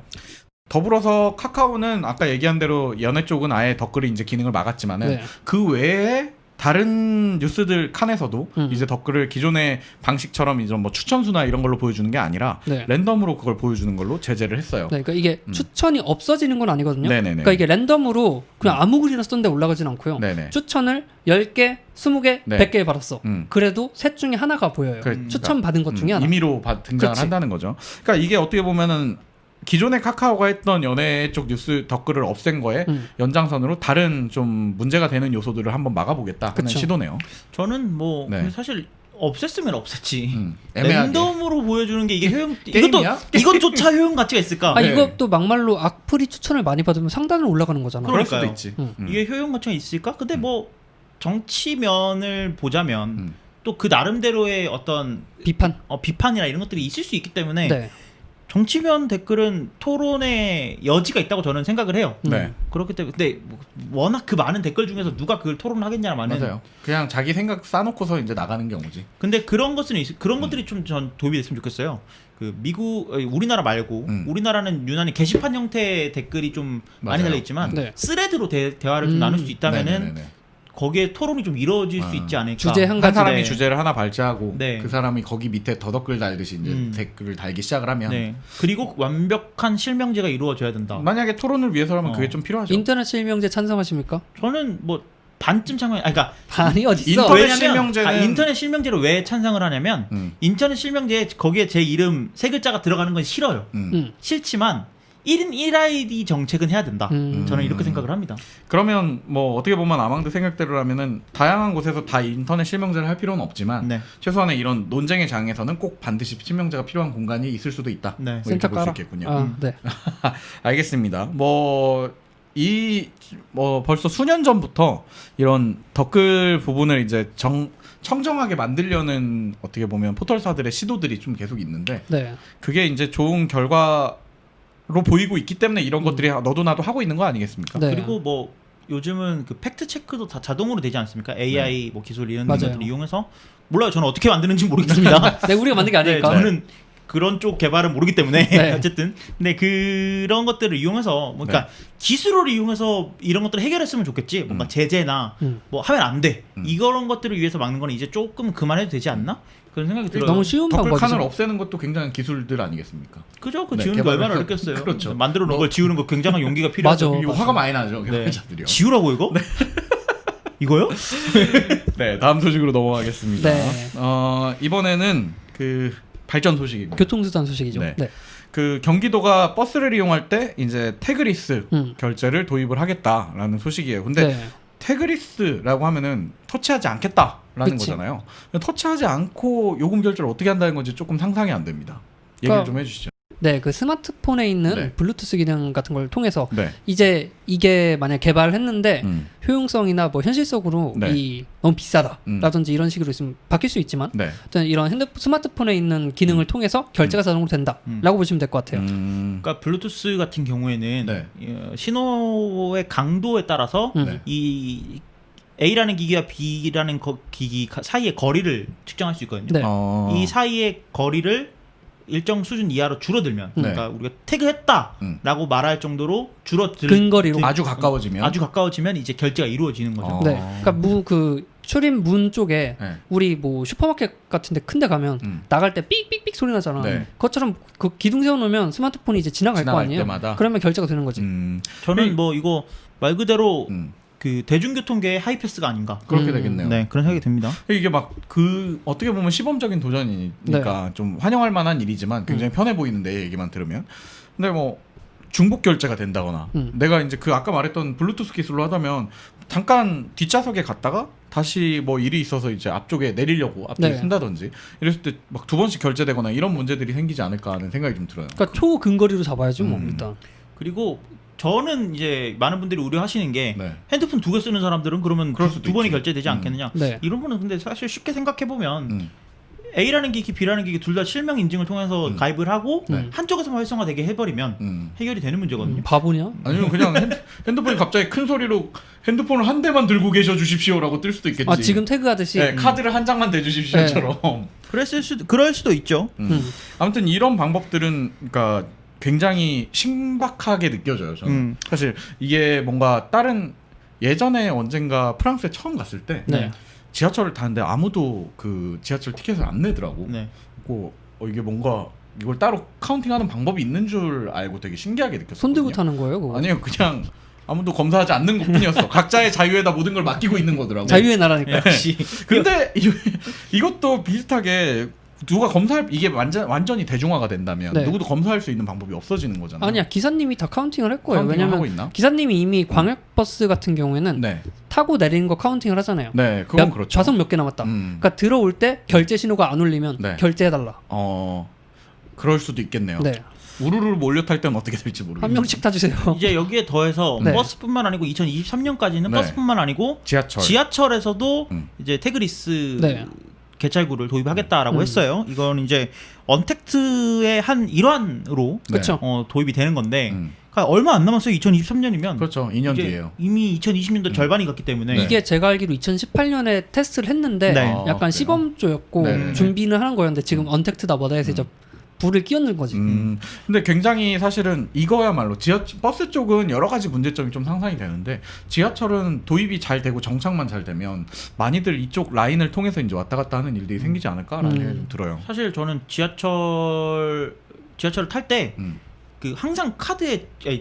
더불어서 카카오는 아까 얘기한 대로 연예 쪽은 아예 댓글이 이제 기능을 막았지만은 네. 그 외에 다른 뉴스들 칸에서도 이제 댓글을 기존의 방식처럼 이제 뭐 추천수나 이런 걸로 보여주는 게 아니라 네. 랜덤으로 그걸 보여주는 걸로 제재를 했어요. 네, 그러니까 이게 추천이 없어지는 건 아니거든요. 네네네. 그러니까 이게 랜덤으로 그냥 아무 글이나 썼는데 올라가진 않고요. 네네. 추천을 10개, 20개, 네. 100개 받았어. 음. 그래도 셋 중에 하나가 보여요. 그러니까 추천 받은 것 중에 하나. 임의로 등장을 그치. 한다는 거죠. 그러니까 이게 어떻게 보면은 기존에 카카오가 했던 연예 쪽 뉴스 댓글을 없앤 거에 연장선으로 다른 좀 문제가 되는 요소들을 한번 막아보겠다 하는 그쵸. 시도네요. 저는 뭐 네. 근데 사실 없앴으면 없앴지. 애매하게. 랜덤으로 보여주는 게 이게 효용 게임이야? 이것조차 효용 가치가 있을까? 아 네. 이것도 막말로 악플이 추천을 많이 받으면 상단으로 올라가는 거잖아. 그럴 수도 그러니까요. 있지. 이게 효용 가치가 있을까? 근데 뭐 정치면을 보자면 또 그 나름대로의 어떤 비판이나 이런 것들이 있을 수 있기 때문에 네. 정치면 댓글은 토론의 여지가 있다고 저는 생각을 해요. 네. 그렇기 때문에 근데 워낙 그 많은 댓글 중에서 누가 그걸 토론을 하겠냐마는. 맞아요. 그냥 자기 생각 싸놓고서 이제 나가는 경우지. 근데 그런 것은 그런 것들이 좀 전 도움이 됐으면 좋겠어요. 그 미국 우리나라 말고 우리나라는 유난히 게시판 형태의 댓글이 좀 많이 맞아요. 달려 있지만 네. 스레드로 대화를 좀 나눌 수 있다면은 네네네네. 거기에 토론이 좀 이루어질 수 있지 않을까. 주제 한 한 가지. 사람이 네. 주제를 하나 발제하고 네. 그 사람이 거기 밑에 더덕글 달듯이 이제 댓글을 달기 시작을 하면 네. 그리고 완벽한 실명제가 이루어져야 된다. 만약에 토론을 위해서라면 그게 좀 필요하죠. 인터넷 실명제 찬성하십니까? 저는 뭐 반쯤 찬성. 그러니까 아니 어디 있어? 인터넷 실명제는- 인터넷 실명제를 왜 찬성을 하냐면 인터넷 실명제에 거기에 제 이름 세 글자가 들어가는 건 싫어요. 싫지만 1인 1아이디 정책은 해야 된다. 저는 이렇게 생각을 합니다. 그러면 뭐 어떻게 보면 아망드 생각대로라면은 다양한 곳에서 다 인터넷 실명제를 할 필요는 없지만 네. 최소한의 이런 논쟁의 장에서는 꼭 반드시 실명제가 필요한 공간이 있을 수도 있다. 네. 뭐 이렇게 센터 볼 수 깔아. 있겠군요. 아, 네. 알겠습니다. 벌써 수년 전부터 이런 댓글 부분을 이제 청정하게 만들려는 어떻게 보면 포털사들의 시도들이 좀 계속 있는데 네. 그게 이제 좋은 결과로 보이고 있기 때문에 이런 것들이 너도 나도 하고 있는 거 아니겠습니까? 네. 그리고 뭐 요즘은 그 팩트 체크도 다 자동으로 되지 않습니까? AI 뭐 기술 이런 맞아요. 것들을 이용해서 몰라요. 저는 어떻게 만드는지 모르겠습니다. 네, 우리가 만든 게 네, 아니니까. 저는 그런 쪽 개발은 모르기 때문에 네. 어쨌든 근데 그런 것들을 이용해서 뭐 그러니까 기술을 이용해서 이런 것들을 해결했으면 좋겠지. 뭔가 제재나 뭐 하면 안 돼. 이런 것들을 위해서 막는 건 이제 조금 그만해도 되지 않나? 그런 생각이 들어요. 너무 쉬운 댓글 칸을 방법이죠. 없애는 것도 굉장한 기술들 아니겠습니까? 그죠? 그 네, 지우는 거 얼마나 개발을- 어렵겠어요. 그렇죠. 만들어 놓은 걸 지우는 거 굉장한 용기가 필요하죠. 맞아. 이거 화가 많이 나죠, 네. 개발자들이요. 지우라고 이거? 이거요? 네, 다음 소식으로 넘어가겠습니다. 네. 이번에는 그 발전 소식입니다. 교통수단 소식이죠. 네. 네. 그 경기도가 버스를 이용할 때 이제 태그리스 음. 결제를 도입을 하겠다라는 소식이에요. 근데 네. 태그리스라고 하면은 터치하지 않겠다라는 그치. 거잖아요. 터치하지 않고 요금 결제를 어떻게 한다는 건지 조금 상상이 안 됩니다. 얘기를 그러니까 좀 해주시죠. 네, 그 스마트폰에 있는 네. 블루투스 기능 같은 걸 통해서 네. 이제 이게 만약 개발을 했는데 음. 효용성이나 뭐 현실적으로 네. 너무 비싸다라든지 이런 식으로 있으면 바뀔 수 있지만 네. 어떤 이런 스마트폰에 있는 기능을 통해서 결제가 자동으로 된다라고 보시면 될 것 같아요. 그러니까 블루투스 같은 경우에는 네. 신호의 강도에 따라서 네. 이 A라는 기기와 B라는 기기 사이의 거리를 측정할 수 있거든요. 네. 이 사이의 거리를 일정 수준 이하로 줄어들면 네. 그러니까 우리가 태그했다라고 말할 정도로 근거리로. 아주 가까워지면 아주 가까워지면 이제 결제가 이루어지는 거죠. 네. 그러니까 그 출입 문 쪽에 네. 우리 뭐 슈퍼마켓 같은데 큰데 가면 나갈 때 삑삑삑 소리 나잖아. 네. 그것처럼 그 기둥 세워놓으면 스마트폰이 이제 지나갈 거 아니에요. 때마다. 그러면 결제가 되는 거지. 저는 뭐 이거 말 그대로 음. 그 대중교통계의 하이패스가 아닌가. 그렇게 되겠네요. 네, 그런 생각이 듭니다. 이게 막 그 어떻게 보면 시범적인 도전이니까 좀 환영할 만한 일이지만 굉장히 편해 보이는데 얘기만 들으면 근데 뭐 중복 결제가 된다거나 내가 이제 그 아까 말했던 블루투스 기술로 하다면 잠깐 뒷좌석에 갔다가 다시 뭐 일이 있어서 이제 앞쪽에 내리려고 앞쪽에 네. 쓴다든지 이랬을 때 막 두 번씩 결제되거나 이런 문제들이 생기지 않을까 하는 생각이 좀 들어요. 그러니까 초근거리로 잡아야죠, 뭐 일단. 그리고 저는 이제 많은 분들이 우려하시는 게 네. 핸드폰 2개 쓰는 사람들은 그러면 그럴 수도 두 번이 있지. 결제되지 않겠느냐. 네. 이런 거는 근데 사실 쉽게 생각해 보면 A라는 기기, B라는 기기 둘 다 실명 인증을 통해서 가입을 하고 네. 한쪽에서만 활성화되게 해버리면 해결이 되는 문제거든요. 바보냐? 아니면 그냥 핸드폰이 갑자기 큰 소리로 핸드폰을 한 대만 들고 계셔 주십시오라고 뜰 수도 있겠지. 아 지금 태그하듯이. 네, 카드를 한 장만 대주십시오처럼. 그럴 수도 있죠. 아무튼 이런 방법들은 그러니까 굉장히 신박하게 느껴져요. 저는 사실 이게 뭔가 다른 예전에 언젠가 프랑스에 처음 갔을 때 네. 지하철을 타는데 아무도 그 지하철 티켓을 안 내더라고. 네. 그리고 이게 뭔가 이걸 따로 카운팅하는 방법이 있는 줄 알고 되게 신기하게 느꼈어요. 손 들고 타는 거예요, 그거? 아니요, 그냥 아무도 검사하지 않는 것뿐이었어. 각자의 자유에다 모든 걸 맡기고 있는 거더라고. 자유의 나라니까. 역시. 근데 이것도 비슷하게 누가 검사할 이게 완전히 대중화가 된다면 네. 누구도 검사할 수 있는 방법이 없어지는 거잖아요. 아니야, 기사님이 다 카운팅을 할 거예요. 카운팅을 하고 왜냐면 있나? 기사님이 이미 광역버스 같은 경우에는 네, 타고 내리는 거 카운팅을 하잖아요. 네, 그건 그렇죠. 좌석 몇 개 남았다. 그러니까 들어올 때 결제 신호가 안 울리면 네. 결제해달라. 그럴 수도 있겠네요. 네. 우르르 몰려 탈 때는 어떻게 될지 모르겠네요. 한 명씩 타주세요. 이제 여기에 더해서 네. 버스뿐만 아니고 2023년까지는 네. 버스뿐만 아니고 지하철. 지하철에서도 음. 이제 태그리스 네. 개찰구를 도입하겠다라고 했어요. 이건 이제 언택트의 한 일환으로 네. 그렇죠. 도입이 되는 건데 음. 그러니까 얼마 안 남았어요. 2023년이면 그렇죠. 2년 뒤에요. 이미 2020년도 절반이 갔기 때문에 네. 이게 제가 알기로 2018년에 테스트를 했는데 네. 약간 그래요? 시범조였고 네네네. 준비는 하는 거였는데 지금 언택트다 뭐다 해서 이제 불을 끼얹는 거지. 근데 굉장히 사실은 이거야말로 버스 쪽은 여러 가지 문제점이 좀 상상이 되는데 지하철은 도입이 잘 되고 정착만 잘 되면 많이들 이쪽 라인을 통해서 이제 왔다 갔다 하는 일들이 생기지 않을까라는 생각이 좀 들어요. 사실 저는 지하철을 탈 때 음. 그 항상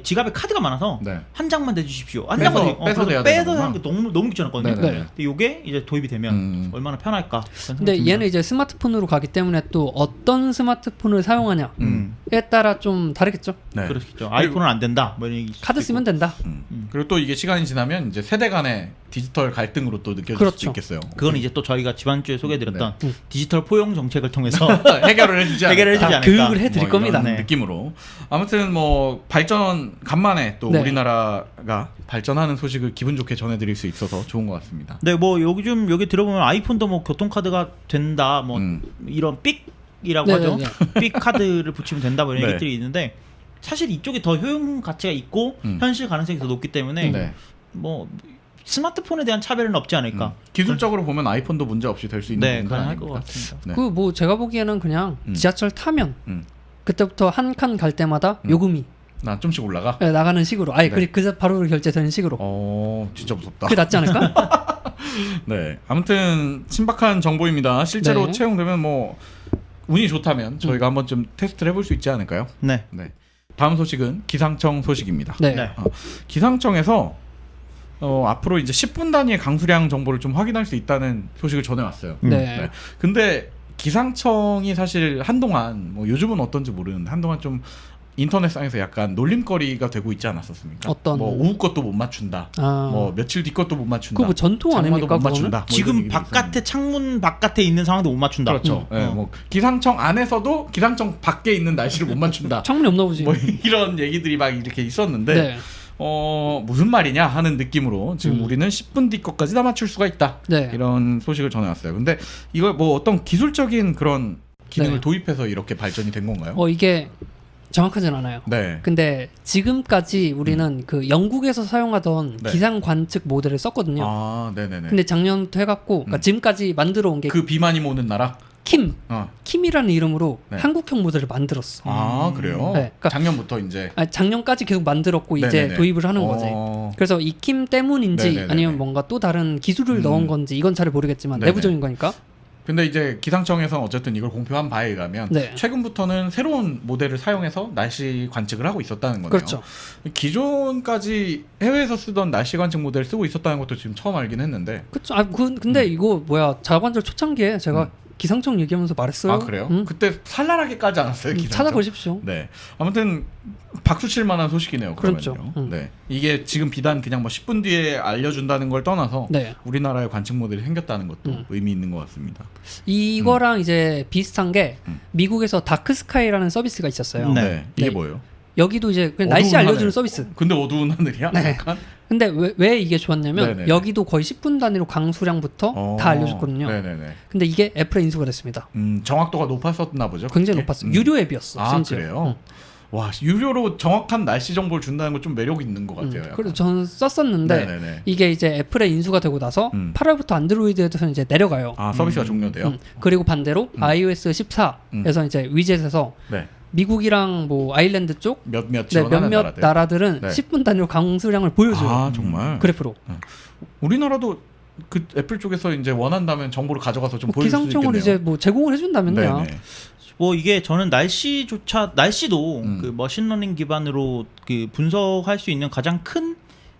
지갑에 카드가 많아서 네. 한 장만 대주십시오. 한 빼서- 장만 빼서 그래서 내야 빼서 되는구나. 하는 게 너무 귀찮았거든요. 네네. 네. 근데 이게 이제 도입이 되면 얼마나 편할까. 그런 근데 생각이 얘는 이제 스마트폰으로 가기 때문에 또 어떤 스마트폰을 사용하냐에 따라 좀 다르겠죠. 네. 그렇겠죠. 아이폰은 안 된다. 뭐 이런 얘기 카드 있을 쓰면 된다. 그리고 또 이게 시간이 지나면 이제 세대 간의 디지털 갈등으로 또 느껴질 그렇죠. 수도 있겠어요. 거고. 그건 이제 또 저희가 지난주에 소개해드렸던 네. 디지털 포용 정책을 통해서 해결을 해주지 않을까. 해결을 해주지 다 않을까. 교육을 해드릴 뭐 겁니다. 이런 네. 느낌으로 아무튼 뭐 발전 간만에 또 네. 우리나라가 발전하는 소식을 기분 좋게 전해드릴 수 있어서 좋은 것 같습니다. 네, 뭐 여기 들어보면 아이폰도 뭐 교통카드가 된다. 뭐 이런 삑이라고 하죠. 삑 카드를 붙이면 된다. 뭐 이런 네. 얘기들이 있는데 사실 이쪽이 더 효용 가치가 있고 현실 가능성이 더 높기 때문에 네. 뭐 스마트폰에 대한 차별은 없지 않을까. 기술적으로 보면 아이폰도 문제 없이 될 수 있는 네, 부분은 가능할 것 아닙니다. 같습니다. 네. 그 뭐 제가 보기에는 그냥 지하철 타면 그때부터 한 칸 갈 때마다 요금이 나 좀씩 올라가. 나가는 식으로 아예 네. 그 바로 결제되는 식으로 진짜 무섭다. 그게 낫지 않을까? 네, 아무튼 신박한 정보입니다. 실제로 네. 채용되면 뭐 운이 좋다면 저희가 한번 좀 테스트를 해볼 수 있지 않을까요? 네. 네. 다음 소식은 기상청 소식입니다. 네. 네. 기상청에서 앞으로 이제 10분 단위의 강수량 정보를 좀 확인할 수 있다는 소식을 전해왔어요. 네. 근데 기상청이 사실 한동안 뭐 요즘은 어떤지 모르는데 한동안 좀 인터넷상에서 약간 놀림거리가 되고 있지 않았었습니까? 어떤? 뭐 오후 것도 못 맞춘다. 아. 뭐 며칠 뒤 것도 못 맞춘다. 그거 뭐 전통 장마도 아닙니까, 못 맞춘다. 뭐 이런 지금 얘기도 바깥에 창문 바깥에 있는 상황도 못 맞춘다. 그렇죠. 예, 뭐 기상청 안에서도 기상청 밖에 있는 날씨를 못 맞춘다. 창문이 없나 보지. 뭐 이런 얘기들이 막 이렇게 있었는데 네. 무슨 말이냐 하는 느낌으로 지금 우리는 10분 뒤 것까지 다 맞출 수가 있다. 네. 이런 소식을 전해왔어요. 근데 이걸 뭐 어떤 기술적인 그런 기능을 네. 도입해서 이렇게 발전이 된 건가요? 이게 정확하진 않아요. 네. 근데 지금까지 우리는 그 영국에서 사용하던 네. 기상 관측 모델을 썼거든요. 아, 네네네. 근데 작년부터 해갖고 그러니까 지금까지 만들어 온 게 그 비만이 모는 나라? 킴이라는 이름으로 네. 한국형 모델을 만들었어. 아, 그래요? 네, 그러니까 작년부터 이제. 작년까지 계속 만들었고 이제 네네네. 도입을 하는 거지. 그래서 이 킴 때문인지 네네네네. 아니면 뭔가 또 다른 기술을 넣은 건지 이건 잘 모르겠지만 네네. 내부적인 거니까. 근데 이제 기상청에서 어쨌든 이걸 공표한 바에 의하면 네. 최근부터는 새로운 모델을 사용해서 날씨 관측을 하고 있었다는 거네요. 그렇죠. 기존까지 해외에서 쓰던 날씨 관측 모델을 쓰고 있었다는 것도 지금 처음 알긴 했는데. 그렇죠. 근데 이거 뭐야 자관절 초창기에 제가 기상청 얘기하면서 말했어요. 아, 그래요? 응? 그때 산란하게 까지 않았어요, 기상청? 찾아보십시오. 네. 아무튼 박수 칠 만한 소식이네요. 그러면요. 그렇죠. 네. 이게 지금 비단 그냥 뭐 10분 뒤에 알려준다는 걸 떠나서 네. 우리나라의 관측 모델이 생겼다는 것도 의미 있는 것 같습니다. 이거랑 이제 비슷한 게 미국에서 다크스카이라는 서비스가 있었어요. 네. 네. 이게 네. 뭐예요? 여기도 이제 그냥 어두운 날씨 알려주는 하늘. 서비스. 근데 어두운 하늘이야? 네. 약간? 근데 왜 이게 좋았냐면 네네네. 여기도 거의 10분 단위로 강수량부터 다 알려줬거든요. 네네네. 근데 이게 애플에 인수가 됐습니다. 정확도가 높았었나 보죠. 굉장히 그렇게? 높았어요. 유료 앱이었어. 아 심지어. 그래요? 와 유료로 정확한 날씨 정보를 준다는 건 좀 매력 있는 것 같아요. 약간. 그래서 저는 썼었는데 네네네. 이게 이제 애플에 인수가 되고 나서 8월부터 안드로이드에서는 이제 내려가요. 아 서비스가 종료돼요? 그리고 반대로 iOS 14에서 이제 위젯에서 네. 미국이랑 뭐 아일랜드 쪽 몇몇 네, 몇몇 나라들은 네. 10분 단위로 강수량을 보여줘요. 아 정말? 그래프로. 우리나라도 그 애플 쪽에서 이제 원한다면 정보를 가져가서 좀 뭐 보여줄 수 있겠네요. 기상청을 이제 뭐 제공을 해준다면요. 네네. 뭐 이게 저는 날씨도 그 머신러닝 기반으로 그 분석할 수 있는 가장 큰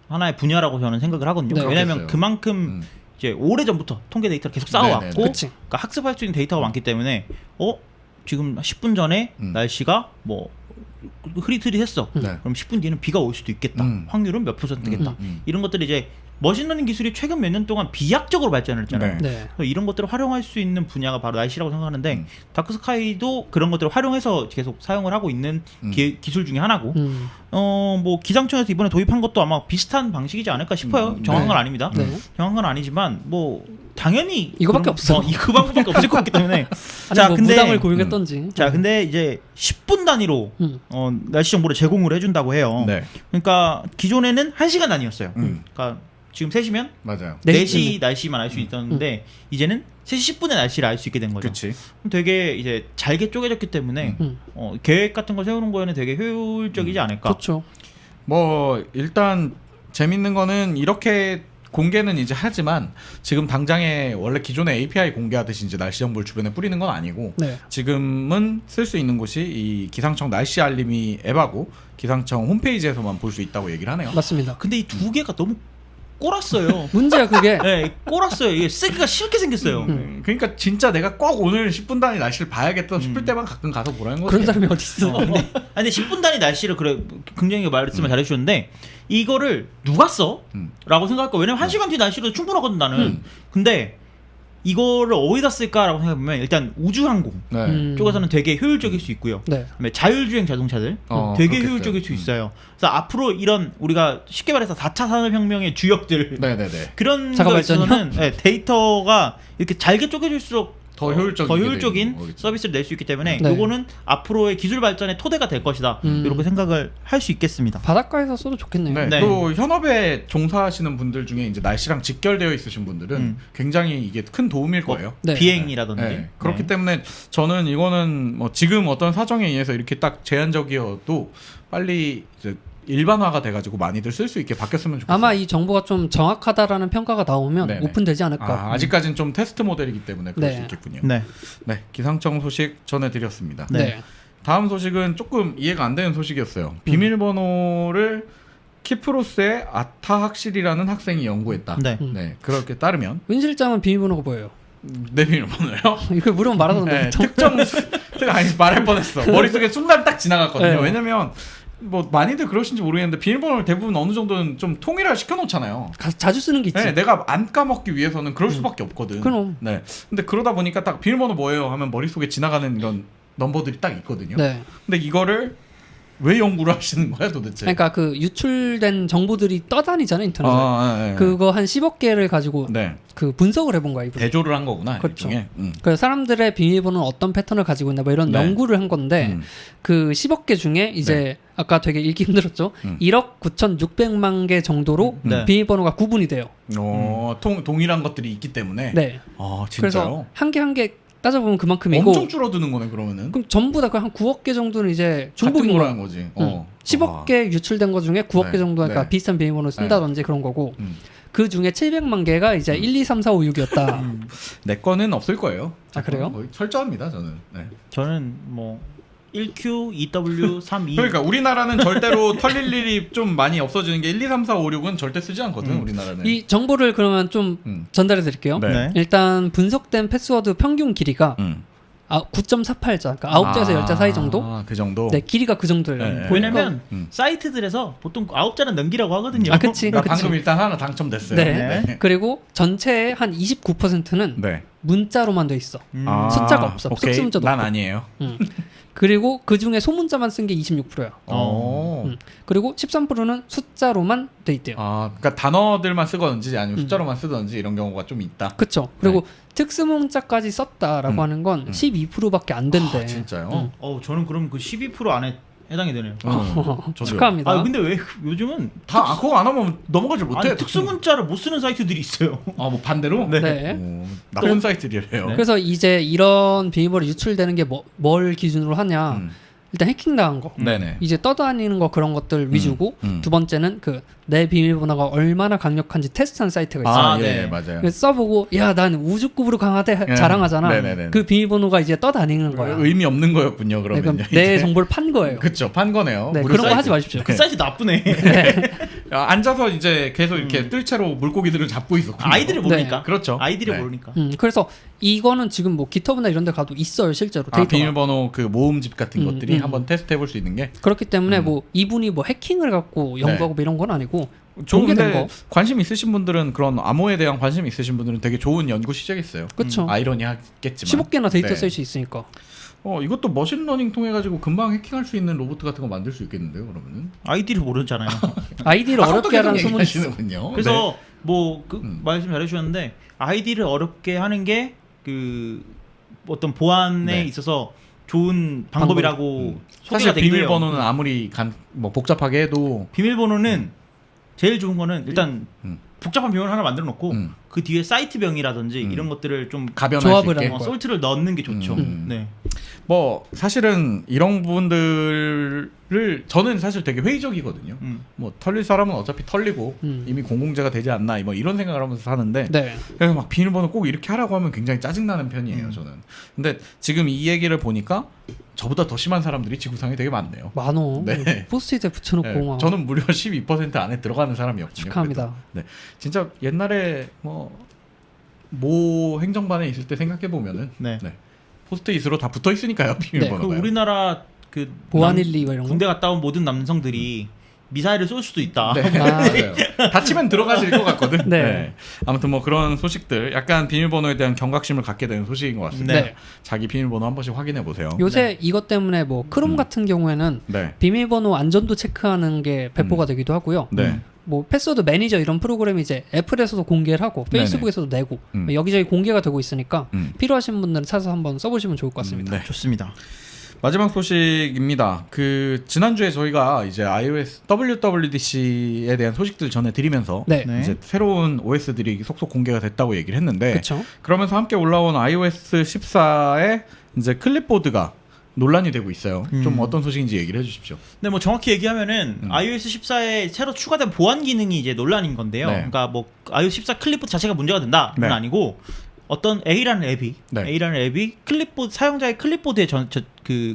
하나의 분야라고 저는 생각을 하거든요. 네. 왜냐하면 그렇겠어요. 그만큼 이제 오래 전부터 통계 데이터를 계속 쌓아왔고, 네네네. 그치. 그러니까 학습할 수 있는 데이터가 많기 때문에 지금 10분 전에 날씨가 뭐 흐릿흐릿했어. 네. 그럼 10분 뒤에는 비가 올 수도 있겠다. 확률은 몇 %겠다. 이런 것들이 이제 머신러닝 기술이 최근 몇 년 동안 비약적으로 발전을 했잖아요. 네. 네. 그래서 이런 것들을 활용할 수 있는 분야가 바로 날씨라고 생각하는데 다크스카이도 그런 것들을 활용해서 계속 사용을 하고 있는 기술 중에 하나고 뭐 기상청에서 이번에 도입한 것도 아마 비슷한 방식이지 않을까 싶어요. 정확한 네. 건 아닙니다. 네. 정확한 건 아니지만 뭐 당연히 이거밖에 없어. 그 방법밖에 없을 것 같기 때문에 아니 뭐 무당을 고용했던지. 자 근데 이제 10분 단위로 날씨 정보를 제공을 해준다고 해요. 네. 그러니까 기존에는 1시간 단위였어요. 그러니까 지금 3시면 맞아요. 4시 날씨만 알 수 있었는데 이제는 3시 10분의 날씨를 알 수 있게 된 거죠. 그렇지. 되게 이제 잘게 쪼개졌기 때문에 계획 같은 거 세우는 거에는 되게 효율적이지 않을까. 그렇죠. 뭐 일단 재밌는 거는 이렇게 공개는 이제 하지만 지금 당장에 원래 기존에 API 공개하듯이 이제 날씨 정보를 주변에 뿌리는 건 아니고 네. 지금은 쓸 수 있는 곳이 이 기상청 날씨 알림이 앱하고 기상청 홈페이지에서만 볼 수 있다고 얘기를 하네요. 맞습니다. 근데 이 두 개가 너무 꼬랐어요. 문제야 그게. 네, 꼬랐어요. 이게 쓰기가 싫게 생겼어요. 그러니까 진짜 내가 꼭 오늘 10분 단위 날씨를 봐야겠다 싶을 때만 가끔 가서 보라는 거지. 그런 사람이 어디 있어? 근데 10분 단위 날씨를 그래 굉장히 말씀을 잘해주셨는데 이거를 누가 써? 라고 생각할 거예요. 왜냐면 1시간 뒤 날씨로 충분하거든 나는. 근데 이거를 어디다 쓸까라고 생각해보면 일단 우주항공 네. 쪽에서는 되게 효율적일 수 있고요. 네. 그다음에 자율주행 자동차들 되게 그렇겠어요. 효율적일 수 있어요. 그래서 앞으로 이런 우리가 쉽게 말해서 4차 산업혁명의 주역들 네네네. 그런 자가 거에 발전이요? 있어서는 데이터가 이렇게 잘게 쪼개질수록 더 효율적인 거겠죠. 서비스를 낼 수 있기 때문에 네. 요거는 앞으로의 기술 발전의 토대가 될 것이다. 이렇게 생각을 할 수 있겠습니다. 바닷가에서 써도 좋겠네요. 네. 네. 또 현업에 종사하시는 분들 중에 이제 날씨랑 직결되어 있으신 분들은 굉장히 이게 큰 도움일 거예요. 네. 비행이라든지 네. 그렇기 네. 때문에 저는 이거는 뭐 지금 어떤 사정에 의해서 이렇게 딱 제한적이어도 빨리 이제 일반화가 돼가지고 많이들 쓸 수 있게 바뀌었으면 좋겠어요. 아마 이 정보가 좀 정확하다라는 평가가 나오면 네네. 오픈되지 않을까. 아직까지는 좀 테스트 모델이기 때문에 그럴 네. 수 있겠군요. 네. 네, 기상청 소식 전해드렸습니다. 네. 네. 다음 소식은 조금 이해가 안 되는 소식이었어요. 비밀번호를 키프로스의 아타학실이라는 학생이 연구했다. 네. 네, 그렇게 따르면 윈 실장은 비밀번호가 뭐예요? 내 비밀번호요? 이걸 물으면 말하던데. 네, 보통. 특정 아니 말할 뻔했어. 머릿속에 순간 딱 지나갔거든요. 네. 왜냐면 뭐 많이들 그러신지 모르겠는데 비밀번호를 대부분 어느 정도는 좀 통일화 시켜놓잖아요. 자주 쓰는 게 있지. 네, 내가 안 까먹기 위해서는 그럴 수밖에 없거든. 그럼. 네. 근데 그러다 보니까 딱 비밀번호 뭐예요 하면 머릿속에 지나가는 이런 넘버들이 딱 있거든요. 네. 근데 이거를 왜 연구를 하시는 거야 도대체? 그러니까 그 유출된 정보들이 떠다니잖아요 인터넷에. 네. 그거 한 10억 개를 가지고 네. 그 분석을 해본 거야 이분. 대조를 한 거구나. 그렇죠. 일종의. 그래서 사람들의 비밀번호는 어떤 패턴을 가지고 있나 뭐 이런 네. 연구를 한 건데 그 10억 개 중에 이제 아까 되게 읽기 힘들었죠. 1억 9,600만 개 정도로 네. 비밀번호가 구분이 돼요. 동일한 것들이 있기 때문에. 네. 아 진짜요? 그래서 한 개 한 개 따져보면 그만큼이고. 엄청 줄어드는 거네 그러면은. 그럼 전부 다 한 9억 개 정도는 이제 중복인 같은 거야. 거라는 거지. 10억 개 유출된 거 중에 9억 네. 개 정도가 그러니까 네. 비슷한 비밀번호를 쓴다든지 그런 거고. 음. 그 중에 700만 개가 이제 1, 2, 3, 4, 5, 6이었다. 내 거는 없을 거예요. 아, 그래요? 거의 철저합니다 저는. 네. 저는 뭐 1Q, 2W, 3E 그러니까 우리나라는 절대로 털릴 일이 좀 많이 없어지는 게 1, 2, 3, 4, 5, 6은 절대 쓰지 않거든 우리나라는. 이 정보를 그러면 좀 전달해 드릴게요. 네. 네. 일단 분석된 패스워드 평균 길이가 9.48자, 그러니까 9자에서 10자 사이 정도? 그 정도. 네, 길이가 그 정도예요. 네. 왜냐면 음. 사이트들에서 보통 9자는 넘기라고 하거든요. 아, 그치. 나 방금 일단 하나 당첨됐어요. 네. 그리고 전체의 한 29%는 네. 문자로만 돼 있어. 음. 숫자가 없어. 오케이. 숫자도 난 없고. 아니에요. 그리고 그 중에 소문자만 쓴 게 26%야. 그리고 13%는 숫자로만 돼 있대요. 아, 그러니까 단어들만 쓰거든지 아니면 숫자로만 쓰든지 이런 경우가 좀 있다. 그렇죠. 그리고 특수문자까지 썼다라고 하는 건 12%밖에 안 된대. 아, 진짜요? 저는 그럼 그 12% 안에 해당이 되네요. 저도요. 축하합니다. 아 근데 왜 요즘은 다 그거 안 하면 넘어가지 못해. 아니, 특수문자를 못 쓰는 사이트들이 있어요. 아, 뭐 반대로? 네. 나쁜 사이트들이래요. 그래서 이제 이런 비밀번호 유출되는 게 뭘 기준으로 하냐. 일단 해킹당한 거. 네네. 이제 떠다니는 거 그런 것들 위주고 두 번째는 그 내 비밀번호가 얼마나 강력한지 테스트한 사이트가 있어요. 아, 네. 예, 맞아요. 그래서 써보고 야 난 우주급으로 강하대 자랑하잖아. 네네네. 그 비밀번호가 이제 떠다니는 거야. 의미 없는 거였군요, 네, 그러면. 그럼 내 정보를 판 거예요. 그쵸, 판 거네요. 네, 무료 그런 거 사이트. 하지 마십시오. 그 사이트 나쁘네. 앉아서 이제 계속 이렇게 뜰채로 물고기들을 잡고 있었군요. 아이들을 모르니까. 그렇죠. 아이들을 네. 모르니까. 그래서 이거는 지금 뭐 기터브나 이런 데 가도 있어요, 실제로. 아, 데이터가. 비밀번호 그 모음집 같은 것들이 한번 테스트 해볼 수 있는 게 그렇기 때문에 뭐 이분이 뭐 해킹을 갖고 연구하고 뭐 이런 건 아니고 좋은데 공개된 거. 관심 있으신 분들은 그런 암호에 대한 관심 있으신 분들은 되게 좋은 연구 시작했어요. 그쵸. 아이러니하겠지만 15개나 데이터 네. 쓸 수 있으니까. 이것도 머신러닝 통해 가지고 금방 해킹할 수 있는 로봇 같은 거 만들 수 있겠는데요, 그러면은? 아이디를 모르잖아요. 아이디를 어렵게 하라는 소문이 있어. 얘기하시는군요. 그래서 뭐 음. 말씀 잘해주셨는데 아이디를 어렵게 하는 게 그 어떤 보안에 네. 있어서 좋은 방법이라고 사실 소개가 되기도 해요. 비밀번호는 아무리 뭐 복잡하게 해도 비밀번호는 제일 좋은 거는 일단 음. 복잡한 병을 하나 만들어 놓고 음. 그 뒤에 사이트 병이라든지 이런 것들을 좀 가변할 조합을 수 있게. 하는 솔트를 넣는 게 좋죠. 네. 뭐 사실은 이런 부분들을 저는 사실 되게 회의적이거든요. 뭐 털릴 사람은 어차피 털리고 이미 공공재가 되지 않나 뭐 이런 생각을 하면서 사는데 네. 그래서 막 비밀번호 꼭 이렇게 하라고 하면 굉장히 짜증나는 편이에요, 저는. 근데 지금 이 얘기를 보니까 저보다 더 심한 사람들이 지구상에 되게 많네요. 많어. 네. 포스트잇에 붙여놓고 네, 막. 저는 무려 12% 안에 들어가는 사람이었거든요. 축하합니다. 그래도. 네, 진짜 옛날에 모 행정반에 있을 때 생각해 보면은 네. 포스트잇으로 다 붙어 있으니까요, 그 비밀번호가. 우리나라 그 보안일리 뭐 이런 거. 군대 갔다 온 모든 남성들이 미사일을 쏠 수도 있다. 네, 아. 맞아요. 다치면 들어가질 것 같거든. 네. 아무튼 뭐 그런 소식들, 약간 비밀번호에 대한 경각심을 갖게 되는 소식인 것 같습니다. 네. 자기 비밀번호 한 번씩 확인해 보세요. 요새 이것 때문에 뭐 크롬 같은 경우에는 네. 비밀번호 안전도 체크하는 게 배포가 되기도 하고요. 네. 뭐 패스워드 매니저 이런 프로그램이 이제 애플에서도 공개를 하고 페이스북에서도 내고 여기저기 공개가 되고 있으니까 필요하신 분들은 찾아서 한번 써보시면 좋을 것 같습니다. 네. 좋습니다. 마지막 소식입니다. 그 지난주에 저희가 이제 iOS WWDC에 대한 소식들 전해드리면서 네. 네. 이제 새로운 OS들이 속속 공개가 됐다고 얘기를 했는데 그렇죠. 그러면서 함께 올라온 iOS 14의 이제 클립보드가 논란이 되고 있어요. 좀 어떤 소식인지 얘기를 해주십시오. 네, 뭐 정확히 얘기하면은 iOS 14에 새로 추가된 보안 기능이 이제 논란인 건데요. 네. 그러니까 뭐 iOS 14 클립보드 자체가 문제가 된다는 네. 아니고 어떤 A라는 앱이 클립보드 사용자의 클립보드에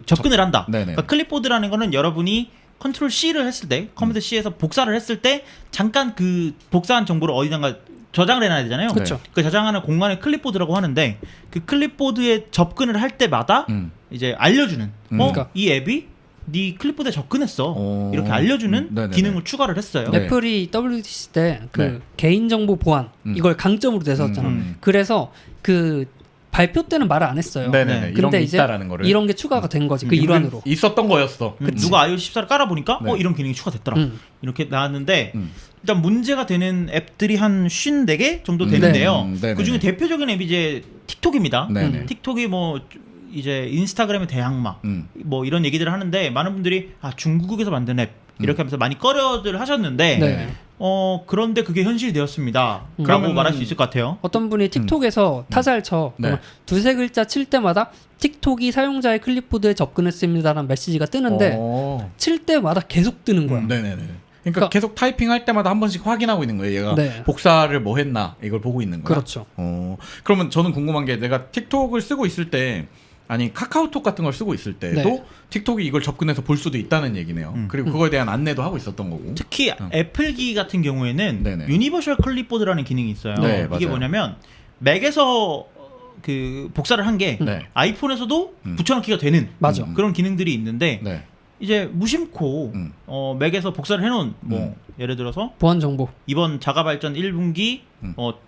접근을 한다. 네네. 그러니까 클립보드라는 거는 여러분이 컨트롤 C를 했을 때, 커맨드 C에서 복사를 했을 때 잠깐 그 복사한 정보를 어디다가 저장을 해놔야 되잖아요. 그쵸. 그 저장하는 공간을 클립보드라고 하는데 그 클립보드에 접근을 할 때마다 이제 알려주는 그러니까. 이 앱이 네 클립보드에 접근했어 오. 이렇게 알려주는 네네네. 기능을 추가를 했어요. 네. 애플이 WWDC 때 그 네. 개인정보 보안 이걸 강점으로 내세웠잖아. 그래서 그 발표 때는 말을 안 했어요. 네네네. 근데 이런 게 이제 있다라는 거를 이런 게 추가가 된 거지. 그 일환으로. 있었던 거였어. 누가 iOS 14를 깔아보니까 네. 이런 기능이 추가됐더라. 이렇게 나왔는데 음. 일단 문제가 되는 앱들이 한 54개 정도 되는데요. 네네네. 그 중에 대표적인 앱이 이제 틱톡입니다. 네네. 틱톡이 뭐 이제 인스타그램의 대항마 음. 뭐 이런 얘기들을 하는데 많은 분들이 중국에서 만든 앱 이렇게 하면서 많이 꺼려들 하셨는데 네. 그런데 그게 현실이 되었습니다. 라고 그러면은 말할 수 있을 것 같아요. 어떤 분이 틱톡에서 타자를 쳐 네. 그러면 두세 글자 칠 때마다 틱톡이 사용자의 클립보드에 접근했습니다라는 메시지가 뜨는데 칠 때마다 계속 뜨는 거야. 네네네. 그러니까 그러니까- 계속 타이핑할 때마다 한 번씩 확인하고 있는 거예요. 얘가 네. 복사를 뭐 했나 이걸 보고 있는 거야. 그렇죠. 그러면 저는 궁금한 게 내가 틱톡을 쓰고 있을 때 아니 카카오톡 같은 걸 쓰고 있을 때도 네. 틱톡이 이걸 접근해서 볼 수도 있다는 얘기네요. 그리고 그거에 대한 안내도 하고 있었던 거고. 특히 애플기 같은 경우에는 네네. 유니버셜 클립보드라는 기능이 있어요. 네, 이게 맞아요. 뭐냐면 맥에서 그 복사를 한 게 네. 아이폰에서도 붙여넣기가 되는 맞아. 그런 기능들이 있는데 네. 이제 무심코 맥에서 복사를 해놓은 뭐 예를 들어서 보안 정보. 이번 자가 발전 1분기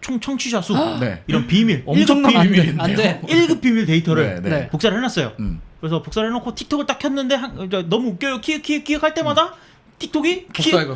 총 청취자 수 네. 이런 비밀 엄청난 1급 비밀인데요. 안 돼. 1급 비밀 데이터를 네, 네. 네. 복사를 해놨어요. 그래서 복사를 해놓고 틱톡을 딱 켰는데 너무 웃겨요. 키읔 할 때마다 틱톡이 복사해가.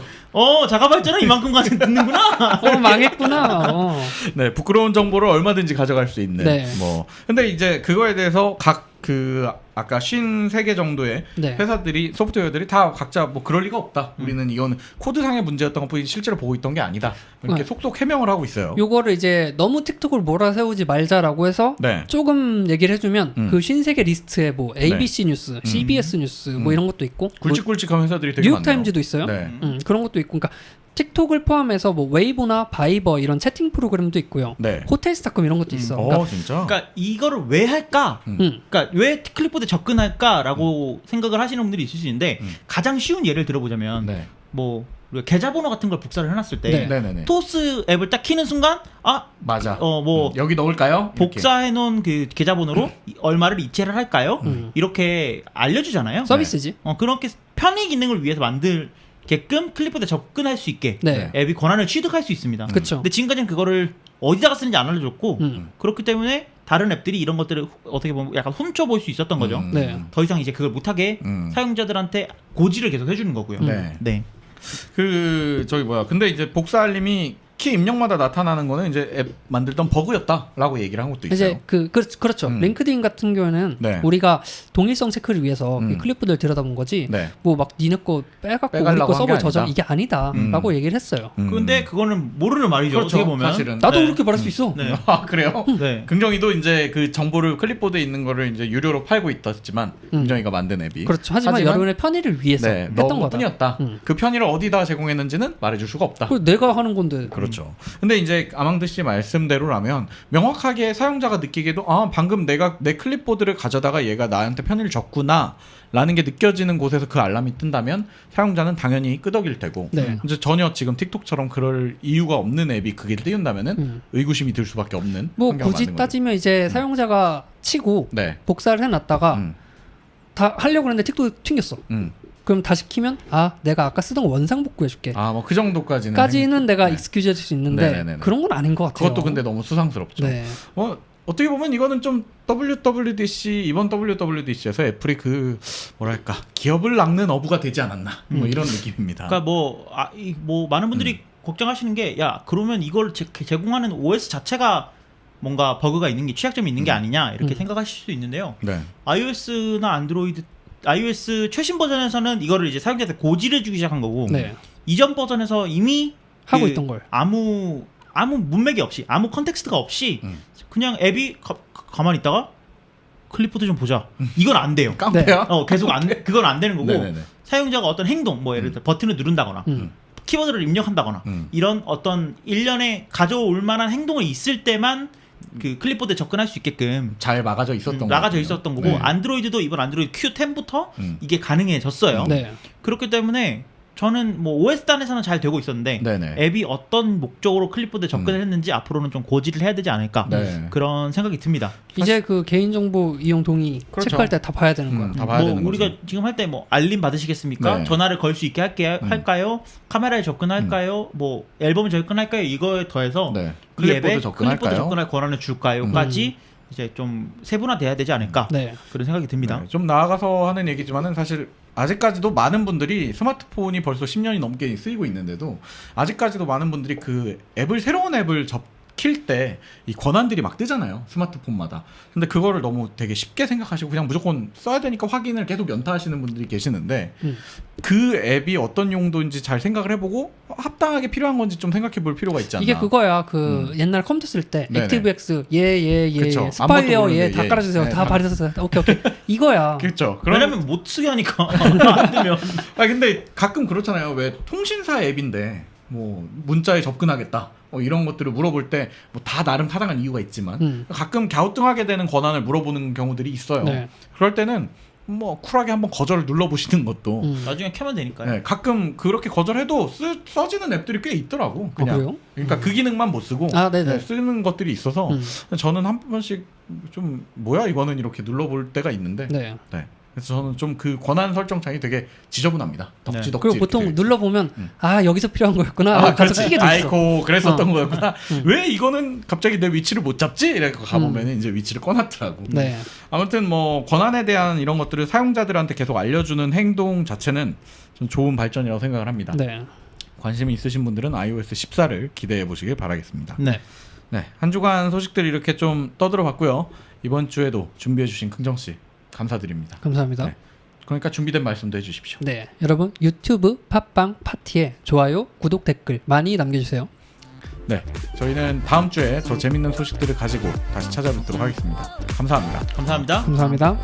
자가 발전은 이만큼까지 듣는구나. 망했구나. 네, 부끄러운 정보를 얼마든지 가져갈 수 있는. 네. 뭐. 근데 이제 그거에 대해서 각 그 아까 53개 정도의 네. 회사들이 소프트웨어들이 다 각자 뭐 그럴 리가 없다. 우리는 이거는 코드상의 문제였던 것뿐이지 실제로 보고 있던 게 아니다. 이렇게 속속 해명을 하고 있어요. 요거를 이제 너무 틱톡을 몰아세우지 말자라고 해서 네. 조금 얘기를 해주면 그 53개 리스트에 뭐 ABC 네. 뉴스, CBS 뉴스 뭐 이런 것도 있고 굵직굵직한 회사들이 되게 뉴욕타임즈도 있어요. 네. 그런 것도 있고, 그러니까 틱톡을 포함해서 뭐 웨이보나 바이버 이런 채팅 프로그램도 있고요. 네. 호텔스닷컴 이런 것도 있어. 그러니까, 진짜? 그러니까 이거를 왜 할까? 그러니까 왜 클립보드 접근할까라고 생각을 하시는 분들이 있을 수 있는데 가장 쉬운 예를 들어보자면 네. 뭐 우리가 계좌번호 같은 걸 복사를 해놨을 때 네. 네네네. 토스 앱을 딱 키는 순간 맞아. 뭐 여기 넣을까요? 이렇게. 복사해놓은 그 계좌번호로 얼마를 이체를 할까요? 이렇게 알려주잖아요. 서비스지. 그렇게 편의 기능을 위해서 만들게끔 클립보드에 접근할 수 있게 네. 앱이 권한을 취득할 수 있습니다. 그쵸. 근데 지금까지는 그거를 어디다가 쓰는지 안 알려줬고 그렇기 때문에 다른 앱들이 이런 것들을 어떻게 보면 약간 훔쳐볼 수 있었던 거죠. 네. 더 이상 이제 그걸 못하게 사용자들한테 고지를 계속 해주는 거고요. 네. 근데 이제 복사 알림이 키 입력마다 나타나는 거는 이제 앱 만들던 버그였다라고 얘기를 한 것도 있어요. 이제 그렇죠. 링크드인 같은 경우에는 네. 우리가 동일성 체크를 위해서 음. 이 클립보드를 들여다본 거지. 네. 뭐 막 니네 거 빼갖고 우리 빼가려고 거 한게 서버 저장 아니다. 이게 아니다라고 얘기를 했어요. 근데 그거는 모르는 말이죠. 그렇죠. 어떻게 보면. 사실은. 나도 네. 그렇게 말할 수 있어. 네. 아 그래요? 네. 긍정이도 이제 그 정보를 클립보드에 있는 거를 이제 유료로 팔고 있었지만 긍정이가 만든 앱이 그렇죠. 하지만 여러분의 편의를 위해서 네, 했던 거다. 너뿐이었다. 그 편의를 어디다 제공했는지는 말해줄 수가 없다. 그리고 내가 하는 건데. 그렇죠. 근데 이제 아망드 씨 말씀대로라면 명확하게 사용자가 느끼기에도 방금 내가 내 클립보드를 가져다가 얘가 나한테 편의를 줬구나 라는 게 느껴지는 곳에서 그 알람이 뜬다면 사용자는 당연히 끄덕일 테고 네. 이제 전혀 지금 틱톡처럼 그럴 이유가 없는 앱이 그게 띄운다면은 의구심이 들 수밖에 없는 뭐 환경을 굳이 만든 따지면 이제 사용자가 치고 네. 복사를 해놨다가 음. 다 하려고 했는데 틱톡 튕겼어. 그럼 다시 키면 내가 아까 쓰던 거 원상 복구해줄게. 뭐 그 정도까지는 까지는 내가 네. 익스큐즈 해줄 수 있는데 네네네네. 그런 건 아닌 것 같아요. 그것도 근데 너무 수상스럽죠. 네. 어떻게 보면 이거는 좀 WWDC 이번 WWDC에서 애플이 그 뭐랄까 기업을 낚는 어부가 되지 않았나 뭐 이런 느낌입니다. 그러니까 뭐 많은 분들이 걱정하시는 게 그러면 이걸 제공하는 OS 자체가 뭔가 버그가 있는 게 취약점이 있는 게 아니냐 이렇게 생각하실 수 있는데요. 네. iOS나 안드로이드 iOS 최신 버전에서는 이거를 이제 사용자한테 고지를 주기 시작한 거고 네. 이전 버전에서 이미 하고 있던 걸. 아무 문맥이 없이 아무 컨텍스트가 없이 그냥 앱이 가만히 있다가 클립보드 좀 보자. 이건 안 돼요. 깡패야? 계속 그건 안 되는 거고 네네네. 사용자가 어떤 행동 뭐 예를 들어 버튼을 누른다거나 키워드를 입력한다거나 이런 어떤 일련의 가져올 만한 행동이 있을 때만 그 클립보드에 접근할 수 있게끔 잘 막아져 있었던 나가져 거군요. 있었던 거고 네. 안드로이드도 이번 안드로이드 Q10부터 이게 가능해졌어요. 네. 그렇기 때문에 저는 뭐 OS 단에서는 잘 되고 있었는데 네네. 앱이 어떤 목적으로 클립보드에 접근을 했는지 앞으로는 좀 고지를 해야 되지 않을까 네. 그런 생각이 듭니다. 이제 그 개인정보 이용 동의 그렇죠. 체크할 때 다 봐야 되는 거야. 다 봐야 되는 우리가 거지. 지금 할 때 뭐 알림 받으시겠습니까? 네. 전화를 걸 수 있게 할까요? 카메라에 접근할까요? 뭐 앨범에 접근할까요? 이거에 더해서 네. 이 앱에 클립보드 접근할까요? 클립보드 접근할 권한을 줄까요?까지 이제 좀 세분화돼야 되지 않을까 네. 그런 생각이 듭니다. 네, 좀 나아가서 하는 얘기지만은 사실 아직까지도 많은 분들이 스마트폰이 벌써 10년이 넘게 쓰이고 있는데도 아직까지도 많은 분들이 그 앱을 새로운 앱을 킬 때 이 권한들이 막 뜨잖아요, 스마트폰마다. 근데 그거를 너무 되게 쉽게 생각하시고 그냥 무조건 써야 되니까 확인을 계속 연타하시는 분들이 계시는데 그 앱이 어떤 용도인지 잘 생각을 해보고 합당하게 필요한 건지 좀 생각해 볼 필요가 있지 않나. 이게 그거야. 그 옛날 컴퓨터 쓸 때 네네. 액티브엑스 그쵸. 스파이어 아무것도 다 모르는데 깔아주세요. 네, 다 다- 발휘했어요. 오케이 이거야. 그렇죠. 왜냐면 못 쓰게 하니까 안 되면 근데 가끔 그렇잖아요. 왜 통신사 앱인데 뭐 문자에 접근하겠다 이런 것들을 물어볼 때 뭐 다 나름 타당한 이유가 있지만 가끔 갸우뚱하게 되는 권한을 물어보는 경우들이 있어요. 네. 그럴 때는 뭐 쿨하게 한번 거절을 눌러보시는 것도 나중에 켜면 되니까요. 네, 가끔 그렇게 거절해도 써지는 앱들이 꽤 있더라고. 그냥. 그래요? 그러니까 그 기능만 못 쓰고 네네. 쓰는 것들이 있어서 저는 한 번씩 좀 뭐야 이거는 이렇게 눌러볼 때가 있는데 네. 네. 그래서 저는 좀 그 권한 설정창이 되게 지저분합니다. 덕지덕지. 그리고 보통 이렇게. 눌러보면 아 여기서 필요한 거였구나 하고 가서 그렇지. 끼게 돼 있어. 아이고 그랬었던 거였구나. 음. 왜 이거는 갑자기 내 위치를 못 잡지? 이래서 가보면 이제 위치를 꺼놨더라고. 네. 아무튼 뭐 권한에 대한 이런 것들을 사용자들한테 계속 알려주는 행동 자체는 좀 좋은 발전이라고 생각을 합니다. 네. 관심이 있으신 분들은 iOS 14를 기대해 보시길 바라겠습니다. 네. 네, 한 주간 소식들 이렇게 좀 떠들어봤고요. 이번 주에도 준비해주신 긍정 씨 감사드립니다. 감사합니다. 네. 그러니까 준비된 말씀도 해주십시오. 네, 여러분 유튜브 팟빵 파티에 좋아요, 구독, 댓글 많이 남겨주세요. 네, 저희는 다음 주에 더 재밌는 소식들을 가지고 다시 찾아뵙도록 하겠습니다. 감사합니다. 감사합니다. 감사합니다.